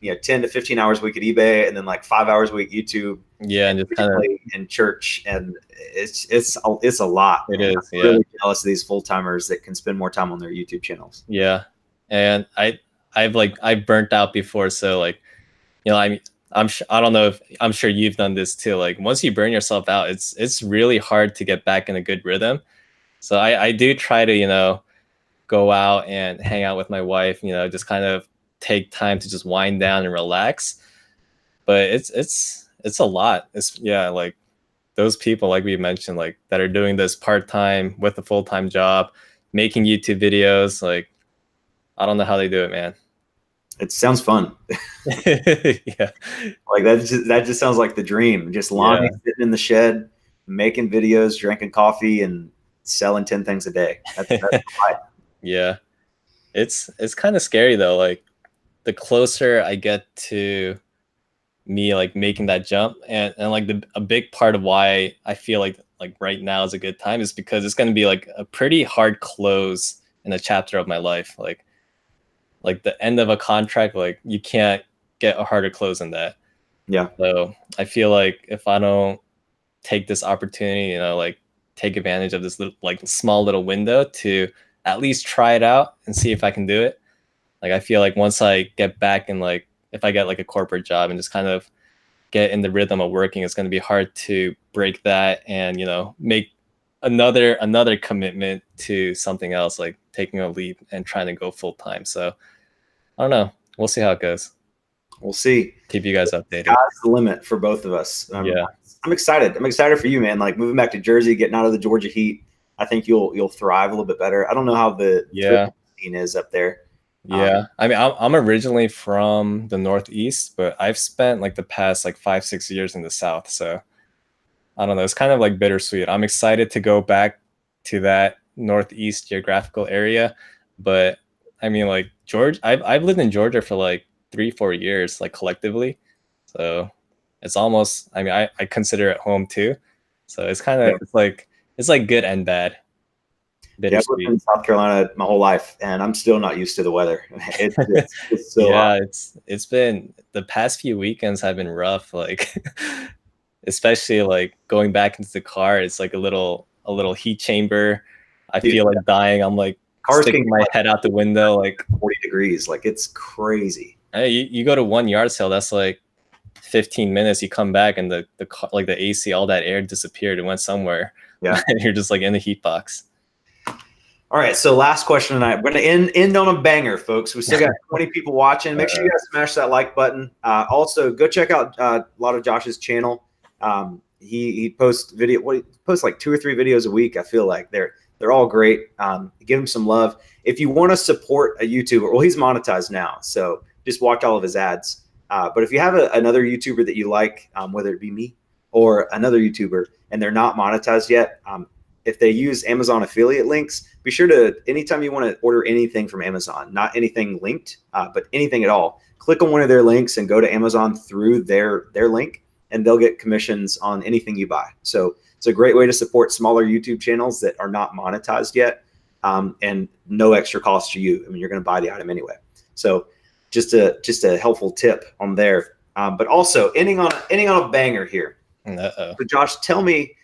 Speaker 1: 10 to 15 hours a week at eBay, and then like 5 hours a week YouTube,
Speaker 2: Yeah, and just kind of
Speaker 1: in church, and it's a lot,
Speaker 2: it
Speaker 1: man.
Speaker 2: is.
Speaker 1: I'm
Speaker 2: Yeah.
Speaker 1: really jealous of these full timers that can spend more time on their YouTube channels.
Speaker 2: Yeah. And I've burnt out before, so like, you know, I don't know if I'm sure you've done this too. Like once you burn yourself out, it's really hard to get back in a good rhythm. So I do try to, you know, go out and hang out with my wife, you know, just kind of take time to just wind down and relax. But it's a lot. It's yeah, like those people like we mentioned, like that are doing this part-time with a full-time job, making YouTube videos, like I don't know how they do it, man.
Speaker 1: It sounds fun.
Speaker 2: Yeah.
Speaker 1: Like that just sounds like the dream. Just Lonnie
Speaker 2: Yeah.
Speaker 1: sitting in the shed, making videos, drinking coffee, and selling 10 things a day. That's life.
Speaker 2: Yeah. It's kind of scary though. Like the closer I get to me like making that jump, and like a big part of why I feel like right now is a good time is because it's going to be like a pretty hard close in a chapter of my life. Like the end of a contract, like you can't get a harder close than that.
Speaker 1: Yeah.
Speaker 2: So I feel like if I don't take this opportunity, you know, like take advantage of this little, like small little window to at least try it out and see if I can do it. Like I feel like once I get back and like if I get like a corporate job and just kind of get in the rhythm of working, it's going to be hard to break that and, you know, make another commitment to something else, like taking a leap and trying to go full time. So I don't know. We'll see how it goes.
Speaker 1: We'll see.
Speaker 2: Keep you guys updated.
Speaker 1: Sky's the limit for both of us.
Speaker 2: Yeah.
Speaker 1: I'm excited. I'm excited for you, man. Like moving back to Jersey, getting out of the Georgia heat. I think you'll thrive a little bit better. I don't know how the
Speaker 2: Yeah.
Speaker 1: scene is up there.
Speaker 2: Yeah. I mean, I'm originally from the Northeast, but I've spent like the past like 5-6 years in the South. So I don't know. It's kind of like bittersweet. I'm excited to go back to that Northeast geographical area, but I mean, like Georgia, I've lived in Georgia for like 3-4 years, like collectively. So it's almost. I mean, I consider it home too. So it's kind of it's like good and bad.
Speaker 1: Yeah, I've lived
Speaker 2: Bittersweet.
Speaker 1: in South Carolina my whole life, and I'm still not used to the weather. It's so hot.
Speaker 2: Yeah, it's been the past few weekends have been rough. Like especially like going back into the car, it's like a little heat chamber. I
Speaker 1: Dude,
Speaker 2: feel like dying. I'm like
Speaker 1: cars can
Speaker 2: sticking
Speaker 1: get
Speaker 2: my
Speaker 1: like
Speaker 2: head out the window. Like
Speaker 1: 40 degrees. Like it's crazy.
Speaker 2: hey, you go to one yard sale, that's like 15 minutes. You come back and the car, like the AC, all that air disappeared. It went somewhere.
Speaker 1: Yeah.
Speaker 2: And you're just like in the heat box.
Speaker 1: All right, so last question tonight. We're going to end on a banger, folks. We still got 20 people watching. Make sure you guys smash that like button. Also, go check out a lot of Josh's channel. He posts he posts like 2 or 3 videos a week. I feel like they're all great. Give him some love. If you want to support a YouTuber, well, he's monetized now, so just watch all of his ads. But if you have another YouTuber that you like, whether it be me or another YouTuber, and they're not monetized yet, if they use Amazon affiliate links, be sure to, anytime you want to order anything from Amazon, not anything linked, but anything at all, click on one of their links and go to Amazon through their link. and they'll get commissions on anything you buy. So it's a great way to support smaller YouTube channels that are not monetized yet, and no extra cost to you. I mean, you're going to buy the item anyway. So just a helpful tip on there. But also ending on a banger here.
Speaker 2: Uh-oh.
Speaker 1: So Josh, tell me,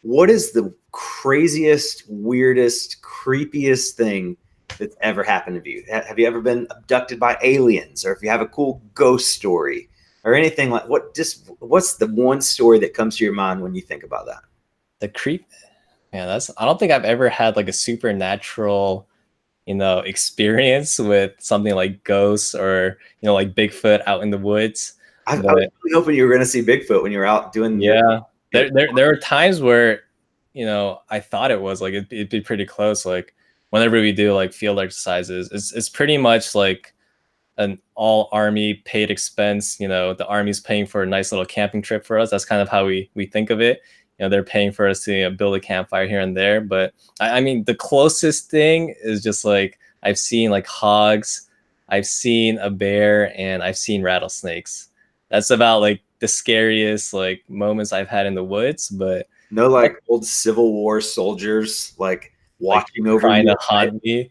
Speaker 1: what is the craziest, weirdest, creepiest thing that's ever happened to you? Have you ever been abducted by aliens, or if you have a cool ghost story or anything like what's the one story that comes to your mind when you think about that?
Speaker 2: The creep, man, I don't think I've ever had like a supernatural, experience with something like ghosts or, like Bigfoot out in the woods.
Speaker 1: I was
Speaker 2: But
Speaker 1: really hoping you were going to see Bigfoot when you were out doing
Speaker 2: yeah,
Speaker 1: your
Speaker 2: there are times where, I thought it was like it'd be pretty close. Like whenever we do like field exercises, it's pretty much like an all army paid expense. The army's paying for a nice little camping trip for us. That's kind of how we think of it. They're paying for us to build a campfire here and there. But I mean, the closest thing is just like I've seen like hogs, I've seen a bear, and I've seen rattlesnakes. That's about like the scariest like moments I've had in the woods. But
Speaker 1: no, like old Civil War soldiers like
Speaker 2: like
Speaker 1: watching over
Speaker 2: trying
Speaker 1: you.
Speaker 2: to haunt me.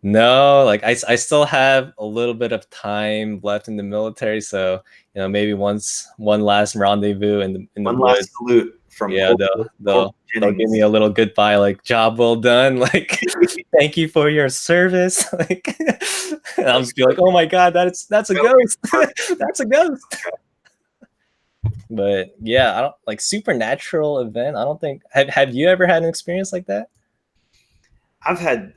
Speaker 2: No, like I still have a little bit of time left in the military, so maybe one last rendezvous in the
Speaker 1: One last
Speaker 2: woods.
Speaker 1: salute from
Speaker 2: Yeah, they'll give me a little goodbye, like job well done, like thank you for your service, like and I'll just be like, oh my god, that's a ghost, that's a ghost. But yeah, I don't like supernatural event. I don't think have you ever had an experience like that?
Speaker 1: I've had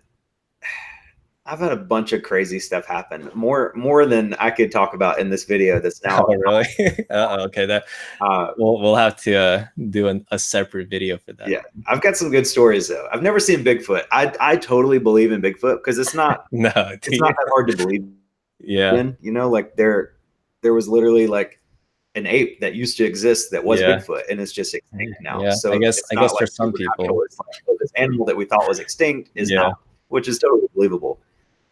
Speaker 1: a bunch of crazy stuff happen, more than I could talk about in this video. That's now.
Speaker 2: Oh, really? Okay, that
Speaker 1: Uh,
Speaker 2: we'll have to do a separate video for that.
Speaker 1: yeah, I've got some good stories though. I've never seen Bigfoot. I totally believe in Bigfoot because it's not
Speaker 2: No,
Speaker 1: it's not that hard to believe
Speaker 2: yeah,
Speaker 1: in. Like there was literally like an ape that used to exist that was
Speaker 2: yeah,
Speaker 1: Bigfoot, and it's just extinct now.
Speaker 2: yeah.
Speaker 1: So
Speaker 2: I guess
Speaker 1: it's not
Speaker 2: for
Speaker 1: like
Speaker 2: some people,
Speaker 1: it's like, oh, this animal that we thought was extinct is
Speaker 2: yeah.
Speaker 1: not, which is totally believable.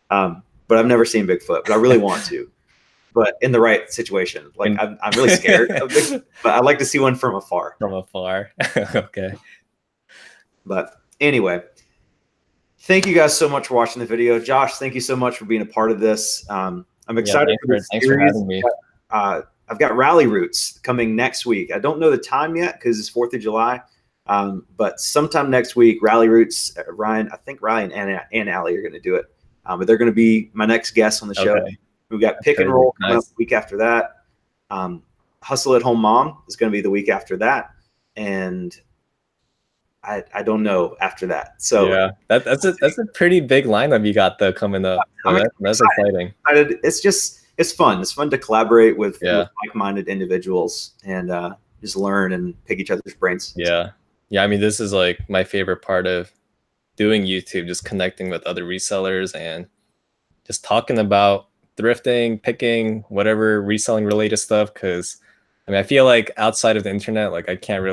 Speaker 1: But I've never seen Bigfoot, but I really want to. But in the right situation, like I'm really scared of Bigfoot, but I'd like to see one from afar.
Speaker 2: From afar. Okay.
Speaker 1: But anyway, thank you guys so much for watching the video. Josh, thank you so much for being a part of this. I'm excited for this
Speaker 2: thanks
Speaker 1: series.
Speaker 2: for having me.
Speaker 1: I've got Rally Roots coming next week. I don't know the time yet because it's 4th of July. But sometime next week, Rally Roots, Ryan, I think Ryan and Allie are going to do it. But they're going to be my next guests on the show.
Speaker 2: Okay.
Speaker 1: We've got Pick and Roll coming up the week after that. Hustle at Home Mom is going to be the week after that. And I don't know after that. So
Speaker 2: yeah, that's a pretty big lineup you got though coming up. So that's exciting.
Speaker 1: It's fun. It's fun to collaborate with like-minded individuals and just learn and pick each other's brains.
Speaker 2: Yeah. I mean, this is like my favorite part of doing YouTube, just connecting with other resellers and just talking about thrifting, picking, whatever reselling related stuff. Because I mean, I feel like outside of the internet, like I don't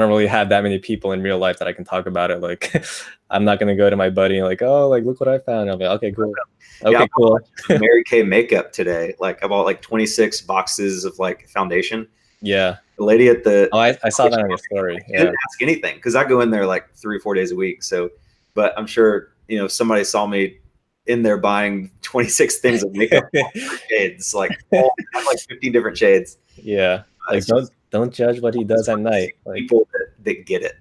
Speaker 2: really have that many people in real life that I can talk about it. Like I'm not gonna go to my buddy and like, oh, like look what I found. I'll be like, okay, cool. Okay, cool.
Speaker 1: Mary Kay makeup today. Like I bought like 26 boxes of like foundation.
Speaker 2: Yeah.
Speaker 1: The lady at the
Speaker 2: I saw that on your story.
Speaker 1: I didn't ask anything because I go in there like 3 or 4 days a week. So, but I'm sure somebody saw me in there buying 26 things of makeup shades, like 15 different shades.
Speaker 2: Yeah, like don't judge what he does at night. Like
Speaker 1: people that get it,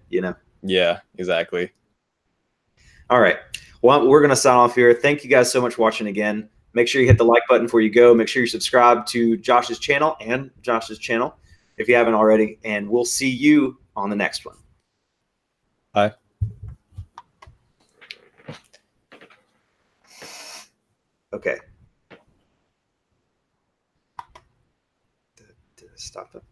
Speaker 2: Yeah, exactly.
Speaker 1: All right. Well, we're gonna sign off here. Thank you guys so much for watching again. Make sure you hit the like button before you go. Make sure you subscribe to Josh's channel if you haven't already, and we'll see you on the next one.
Speaker 2: Bye.
Speaker 1: Okay. Stop it.